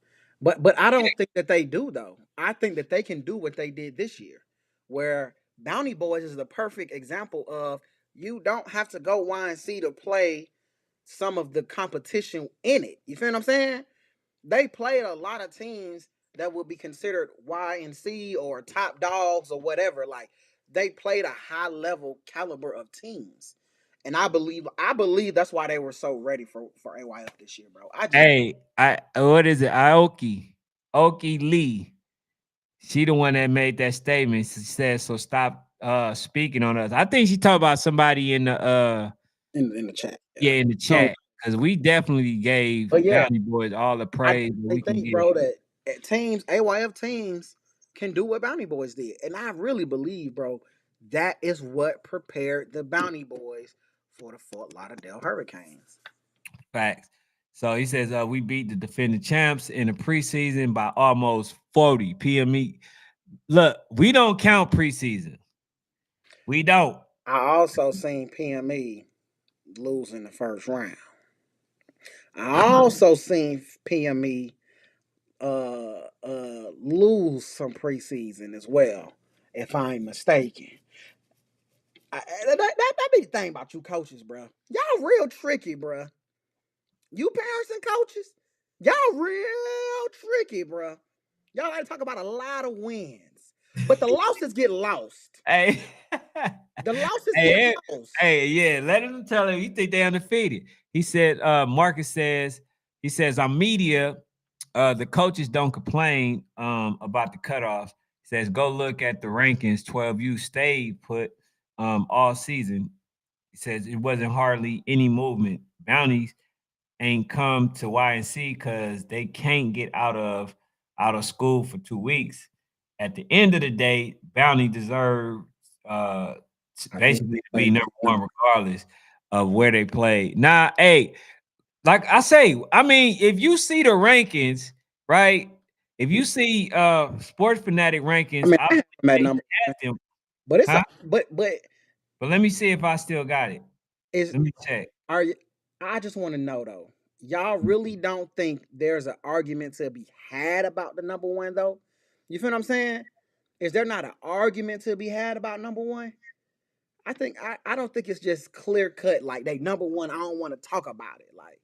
But I don't think that they do though. I think that they can do what they did this year, where Bounty Boys is the perfect example of you don't have to go Y&C to play some of the competition in it. You feel what I'm saying? They played a lot of teams that would be considered Y&C or top dogs or whatever. Like they played a high level caliber of teams. And I believe that's why they were so ready for AYF this year, bro. I just Hey, I what is it? Aoki Lee. She the one that made that statement. She said, "So stop speaking on us." I think she talked about somebody in the in the chat. Yeah. yeah in the No, chat because we definitely gave but yeah, Bounty Boys all the I praise that we can think, give. bro, that teams, AYF teams, can do what Bounty Boys did, and I really believe, bro, that is what prepared the Bounty Boys for the Fort Lauderdale Hurricanes. Facts. So he says we beat the defending champs in the preseason by almost 40 PME. Look, we don't count preseason. We don't. I also seen PME lose in the first round. I also seen PME lose some preseason as well, if I ain't mistaken. That be the thing about you coaches, bro. Y'all real tricky, bro. You parents and coaches, y'all real tricky, bro. Y'all like to talk about a lot of wins, but the losses get lost. Hey, The losses get hey, lost. hey, yeah. Let him tell him. You think they undefeated? He said. Marcus says. He says on media, the coaches don't complain about the cutoffs. He says go look at the rankings. 12U stayed put all season. He says it wasn't hardly any movement. Bounties ain't come to YNC because they can't get out of school for 2 weeks. At the end of the day, Bounty deserves uh I think basically to they be play number number. one regardless of where they play. Nah, hey, like I say, I mean, if you see the rankings, right? If you see sports fanatic I rankings, mean, I I have them they at number have one, them, but it's a huh? but But let me see if I still got it. is Let me check. are you? I just want to know though. Y'all really don't think there's an argument to be had about the number one though? You feel what I'm saying? Is there not an argument to be had about number one? I don't think it's just clear cut like they number one. I don't want to talk about it. Like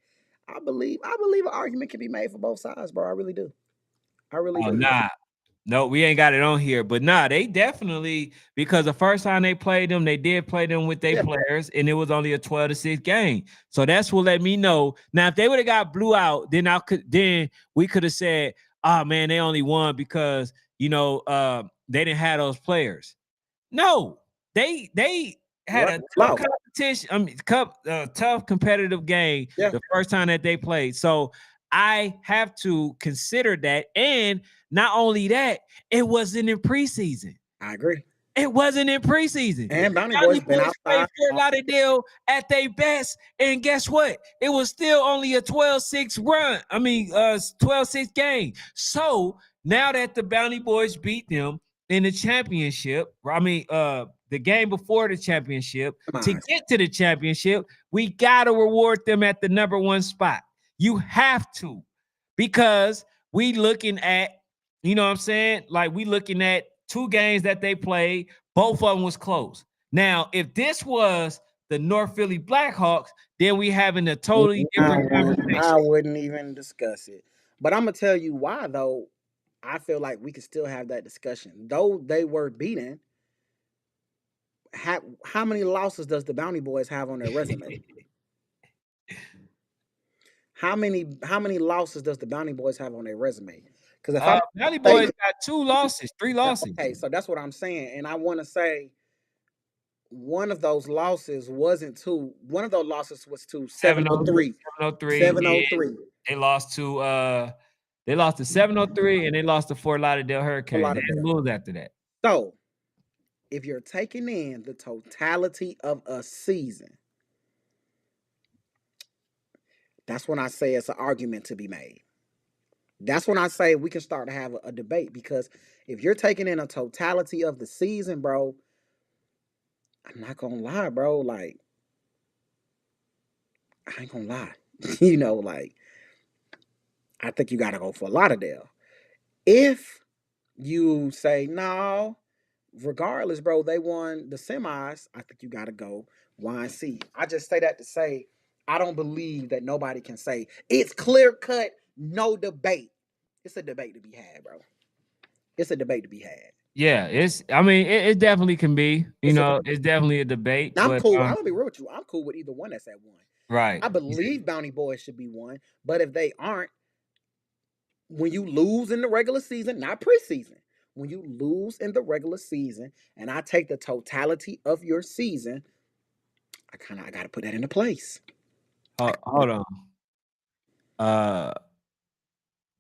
I believe an argument can be made for both sides, bro. I really do. I really Oh do. nah, no, we ain't got it on here, but nah, they definitely because the first time they played them, they did play them with their Yeah, players, and it was only a 12-6 game. So that's what let me know. Now, if they would have got blew out, then we could have said, oh man, they only won because they didn't have those players. No, they had right. a tough Loud. competition. I mean, tough competitive game Yeah, the first time that they played. So I have to consider that. And not only that, it wasn't in preseason. I agree. It wasn't in preseason. And Bounty Bounty Boys been Boys played outside. Fort Lauderdale at their best. And guess what? It was still only a 12-6 run. I mean, 12-6 game. So now that the Bounty Boys beat them in the championship, I mean, the game before the championship, Come to on. get to the championship, we got to reward them at the number one spot. You have to, because we looking at, you know what I'm saying? Like we looking at two games that they played, both of them was close. Now, if this was the North Philly Blackhawks, then we having a totally different I conversation. wouldn't even discuss it. But I'm gonna tell you why though. I feel like we could still have that discussion. Though they were beaten, how many losses does the Bounty Boys have on their resume? How many losses does the Bounty Boys have on their resume? Because if I'm not Valley Boys mistaken, got 2 losses, 3 losses. okay, so that's what I'm saying, and I want to say one of those losses wasn't to one of those losses was to 703. 703. 703. They lost to 703 and they lost to Fort Lauderdale A Hurricane. lot They of didn't them. lose after that. So if you're taking in the totality of a season, that's when I say it's an argument to be made. That's when I say we can start to have a debate, because if you're taking in a totality of the season, bro, I'm not gonna lie, bro. Like, I ain't gonna lie. Like, I think you gotta go for Lauderdale. If you say no, regardless, bro, they won the semis, I think you gotta go YNC. I just say that to say I don't believe that nobody can say it's clear cut, no debate. It's a debate to be had, bro. It's a debate to be had. Yeah, it's. I mean, it definitely can be. You It's a. know, it's definitely a debate. I'm But cool. I'm gonna be real with you. I'm cool with either one that's at one. right. I believe Bounty Boys should be one, but if they aren't, when you lose in the regular season, not preseason, when you lose in the regular season, and I take the totality of your season, I gotta put that into place. Hold on. Uh,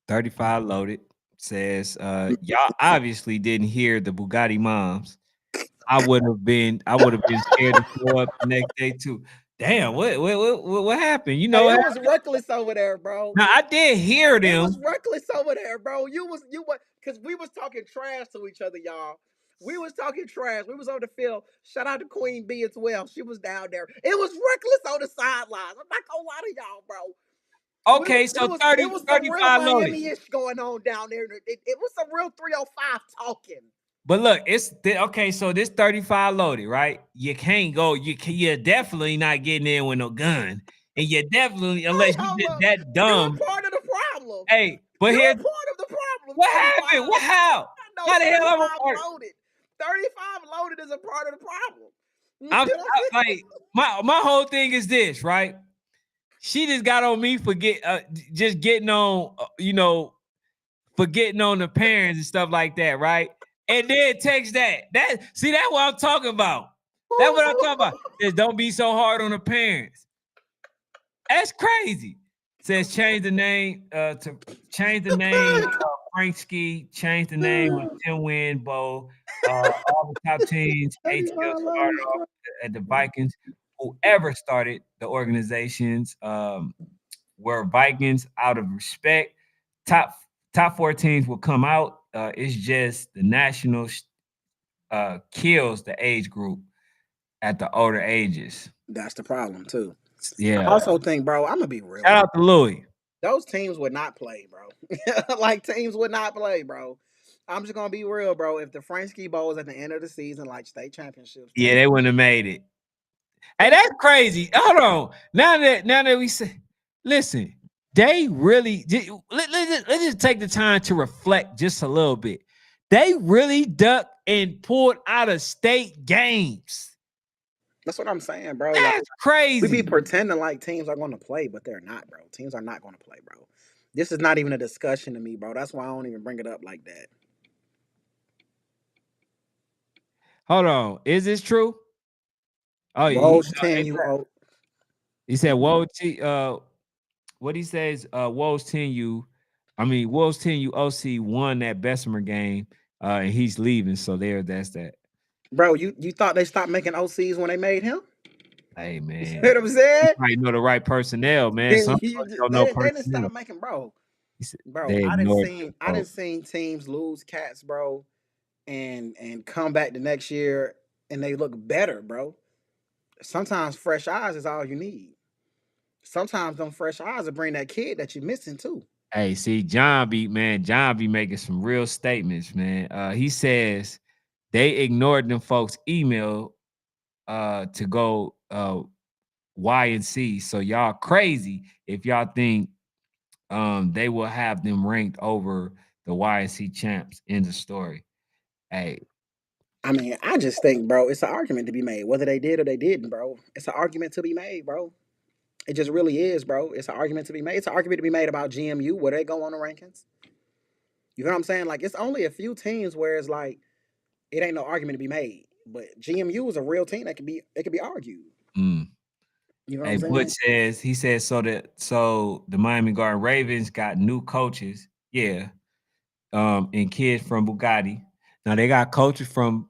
35 loaded says, y'all obviously didn't hear the Bugatti moms. I would have been scared to show up the next day too. Damn, what happened? You know Hey, what it happened? was reckless over there, bro. Now I did hear It was them. reckless over there, bro. You was because we was talking trash to each other, y'all. We was talking trash. We was on the field. Shout out to Queen B as well. She was down there. It was reckless on the sidelines. I'm not gonna lie to y'all, bro. Okay, so It 30 was some real 35 loaded. Miami ish going on down there. It was some real 305 talking. But look, okay. So this 35 loaded, right? You can't go. You're definitely not getting in with no gun, and you're definitely Hey, unless you hold just up. that You're dumb. part of the problem. Hey, but You're here, part of the problem. what 35. happened? What how? No, How the hell I'm a 35 part? loaded. 35 loaded is a part of the problem. You I'm see what I'm saying? like my whole thing is this, right? She just got on me for just getting on, for getting on the parents and stuff like that, right? And then text that's what I'm talking about. That's what I'm talking about. Says don't be so hard on the parents. That's crazy. Says change the name Frankski, change the name of 10 win bowl. All the top teams, 35 ATL started loaded, off bro. at the Vikings. Whoever started the organizations were Vikings out of respect. Top top four teams will come out. It's just the Nationals kills the age group at the older ages. That's the problem too. I Yeah. also think, bro, I'm gonna be real Shout with out to Louis. those teams would not play, bro. Like teams would not play, bro. I'm just gonna be real, bro. If the Frankski Bowl is at the end of the season, like state championships, Yeah, they wouldn't have made it. Hey, that's crazy. Hold on. Now that we say, listen, they really let's just take the time to reflect just a little bit. They really ducked and pulled out of state games. that's what I'm saying, bro. Like That's we be crazy. pretending like teams are gonna play, but they're not, bro. Teams are not gonna play, bro. This is not even a discussion to me, bro. That's why I don't even bring it up like that. Hold on. Is this true? Oh, Woj 10, you old. he said, "Whoa, what he says, Woes 10U, Woes 10U OC won that Bessemer game, and he's leaving. So that's that. Bro, you thought they stopped making OCs when they made him? Hey You see man, what I'm you saying? probably know the right personnel, man. Some they, folks don't know they didn't personnel. stop making, bro. He said Bro, they ignored them I didn't folks. seen teams lose cats, bro, and come back the next year and they look better, bro. Sometimes fresh eyes is all you need. Sometimes them fresh eyes will bring that kid that you're missing too. Hey, see, John be making some real statements, man. He says they ignored them folks' email to go Y and C. So y'all crazy if y'all think they will have them ranked over the YNC champs in the story. Hey, I mean, I just think, bro, it's an argument to be made. Whether they did or they didn't, bro. It's an argument to be made, bro. It just really is, bro. It's an argument to be made. It's an argument to be made about GMU, where they go on the rankings. You know what I'm saying? Like, it's only a few teams where it's like it ain't no argument to be made. But GMU is a real team that can be argued. mm. You know what Hey, I'm Butch saying? says so the Miami Garden Ravens got new coaches. Yeah. And kids from Bugatti. Now they got coaches from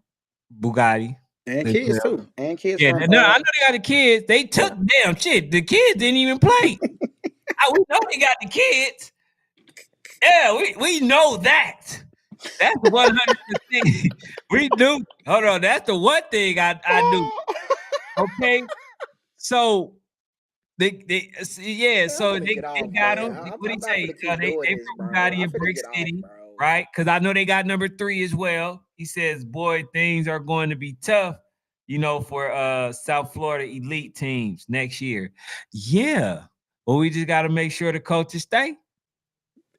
Bugatti And as kids well. too. And kids Yeah, from no, I know they got the kids. They took yeah. damn shit. The kids didn't even play. We know they got the kids. Yeah, we know that. That's 100%. We knew. Hold on, that's the one thing I knew. Okay, so Man, I'm so finna get they off, got man. them. What do you I'm not say? finna keep doing They this, from bro. Bugatti I'm in finna Brick get off, City, bro. right? Because I know they got number 3 as well. He says, "Boy, things are going to be tough, for South Florida elite teams next year." Yeah, but we just got to make sure the coaches stay.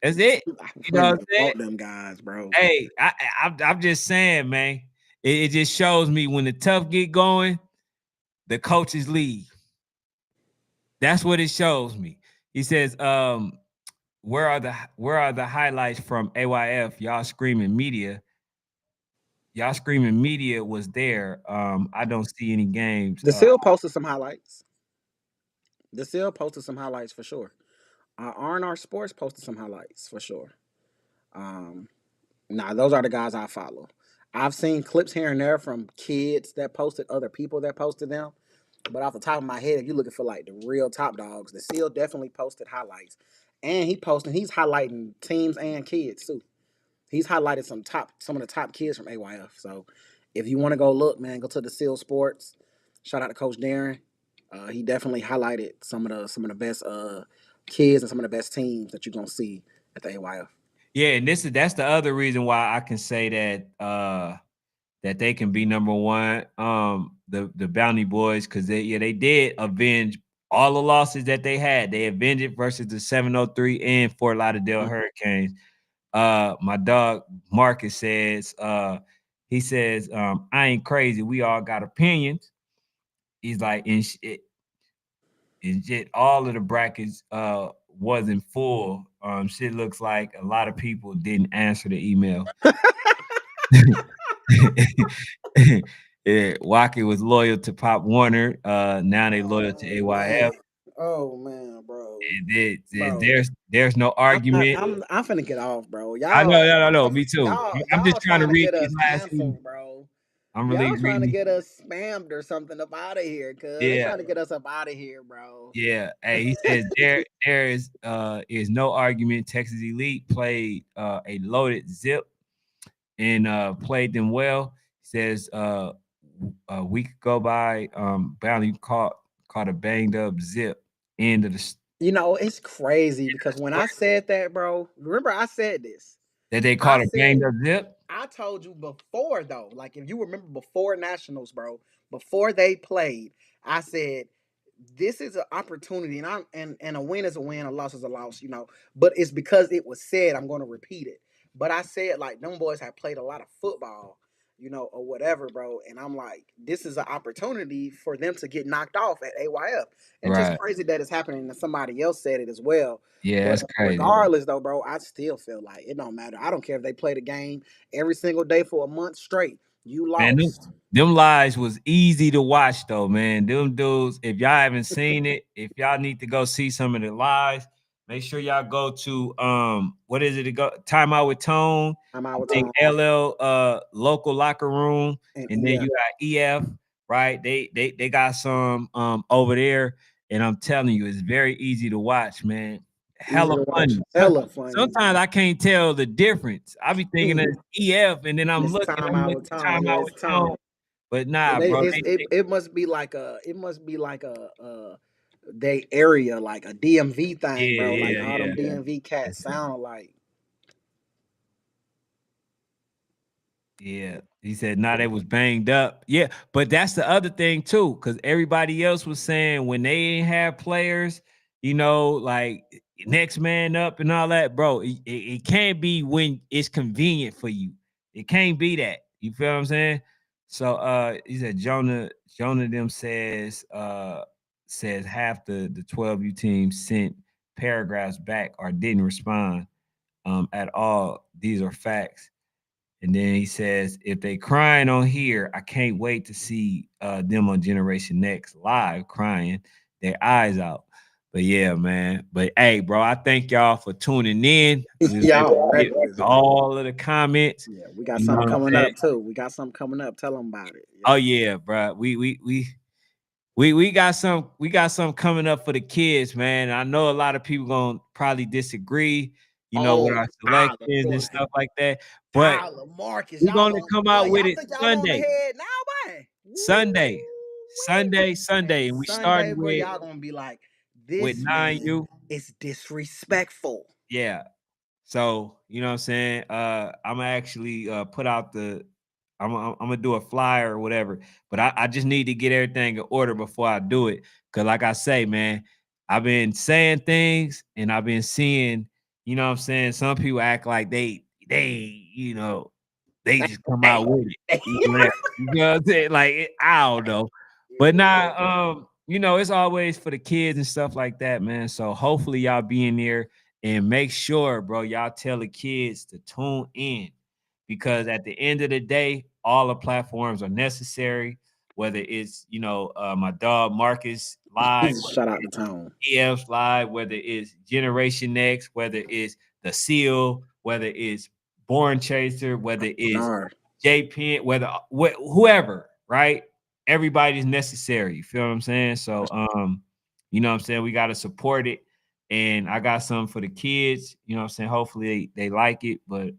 That's it. I You know don't what I'm even saying? want them guys, bro. Hey, I'm just saying, man. It just shows me when the tough get going, the coaches leave. That's what it shows me. He says, where are the highlights from AYF? Y'all screaming media. Y'all screaming media was there. I don't see any games. The Seal posted some highlights. The Seal posted some highlights for sure. R&R Sports posted some highlights for sure. Um, Nah, those are the guys I follow. I've seen clips here and there from kids that posted, other people that posted them. But off the top of my head, if you're looking for like the real top dogs, the Seal definitely posted highlights. And he's highlighting teams and kids too. He's highlighted some of the top kids from AYF. So if you want to go look, man, go to the Seal Sports. Shout out to Coach Darren. He definitely highlighted some of the best kids and some of the best teams that you're gonna see at the AYF. Yeah, and that's the other reason why I can say that they can be number one. The Bounty Boys, because they did avenge all the losses that they had. They avenged it versus the 703 and Fort Lauderdale Mhm. Hurricanes. My dog Marcus says, he says, I ain't crazy. We all got opinions. He's like, and yet all of the brackets wasn't full. Shit looks like a lot of people didn't answer the email. Yeah, Wacky was loyal to Pop Warner. Now they loyal to Oh AYF. man. Oh man, bro. Bro. There's no argument. I'm finna get off, bro. I know, no, no, no, Y'all me too. I'm just y'all trying to trying to read get these us last few. canceled, bro. I'm really Y'all trying to reading. get us spammed or something up out of here, cuz they Yeah, trying to get us up out of here, bro. yeah. Hey, he says there is no argument. Texas Elite played a loaded zip and played them well. He says a week go by, Bounty caught a banged up zip end of the You know, it's crazy because when I said that, bro, remember I said this. that they I caught a said banged up zip. I told you before though, like if you remember before Nationals, bro, before they played, I said this is an opportunity, and a win is a win, a loss is a loss, you know. But it's because it was said. I'm going to repeat it. But I said like them boys have played a lot of football, you know, or whatever, bro. And I'm like, this is an opportunity for them to get knocked off at AYF. And just Right. crazy that it's happening. And somebody else said it as well. Yeah, But that's crazy. regardless, though, bro, I still feel like it don't matter. I don't care if they play the game every single day for a month straight. You Man, them, lost. them lives was easy to watch though, man. Them dudes, if y'all haven't seen it, if y'all need to go see some of the lives, make sure y'all go to what is it to go time out with Tone. I'm I out with think Tom LL local locker room, and and then EF. you got EF, right? They got some over there, and I'm telling you, it's very easy to watch, man. Easy Hella to watch. funny. Hella funny. Sometimes I can't tell the difference. I be thinking it's EF, and then And I'm it's looking, time I'm out with looking Tom. time Yeah, out it's with Tone. Tom. But Yeah, nah, bro, it must be like a they area like a DMV thing, yeah, bro. Like yeah, all yeah. them DMV cats sound like. Yeah, he said, "Nah, they was banged up." Yeah, but that's the other thing too, because everybody else was saying when they ain't have players, like next man up and all that, bro. It can't be when it's convenient for you. It can't be that. You feel what I'm saying? So, he said Jonah them says half the 12U team sent paragraphs back or didn't respond at all. These are facts. And then he says, if they crying on here, I can't wait to see them on Generation Next live crying their eyes out. But yeah, man. But hey, bro, I thank y'all for tuning in. We was able Y'all to get reckless, bro. all of the comments. Yeah, we got You know something what I'm coming saying? up too. We got something coming up. Tell them about it. Oh Yeah. yeah, bro. We got some coming up for the kids, man. I know a lot of people gonna probably disagree, with Oh, our selections Tyler, and boy. stuff like that. But Tyler, Marcus, we're y'all gonna on come boy. out with Y'all it think y'all on the Sunday. head now, boy? Sunday, Woo-wee. Sunday, And Sunday, and we Sunday, starting bro, with y'all gonna be like, with this nine man U. is disrespectful. Yeah. So you know what I'm saying. I'm gonna actually put out the. I'm gonna do a flyer or whatever, but I just need to get everything in order before I do it. Cause like I say, man, I've been saying things and I've been seeing you know what I'm saying? Some people act like they just come Hey, out with it. hey. Whatever. You know what I'm saying? Like I don't know. But nah, it's always for the kids and stuff like that, man. So hopefully y'all be in there and make sure, bro, y'all tell the kids to tune in because at the end of the day, all the platforms are necessary. Whether it's my dog Marcus live, Shout out to Tone. EF's live, whether it's Generation X, whether it's the Seal, whether it's Born Chaser, whether it's Bernard. J Pen, whoever, right? Everybody's necessary. You feel what I'm saying? So you know what I'm saying? We gotta support it. And I got something for the kids, you know what I'm saying? Hopefully they like it, but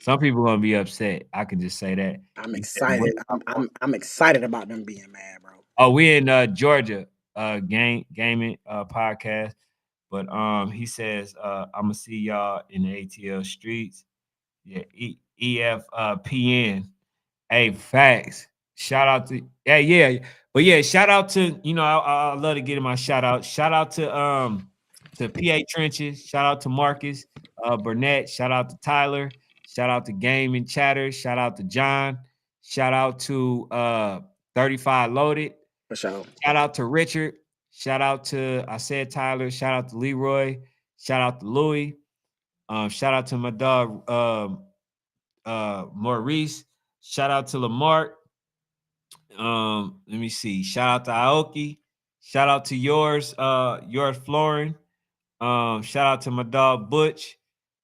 some people are gonna be upset. I can just say that. I'm Because we're excited. I'm excited about them being mad, bro. Oh, we in Georgia, gaming podcast. But he says, I'ma see y'all in the ATL streets. Yeah, EF PN. Hey, facts. Shout out to yeah. But yeah, shout out to, I love to get in my shout out. Shout out to PA Trenches, shout out to Marcus, Burnett, shout out to Tyler, shout out to Gaming Chatter, shout out to John, shout out to 35 Loaded, For sure. shout out to Richard, shout out to I said Tyler, shout out to Leroy, shout out to Louis, shout out to my dog Maurice. Shout out to Lamar. Let me see. Shout out to Aoki. Shout out to yours Florin. Shout out to my dog Butch.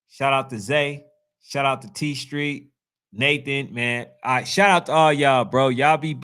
Shout out to Zay. Shout out to T Street. Nathan, man. All right, shout out to all y'all, bro. Y'all be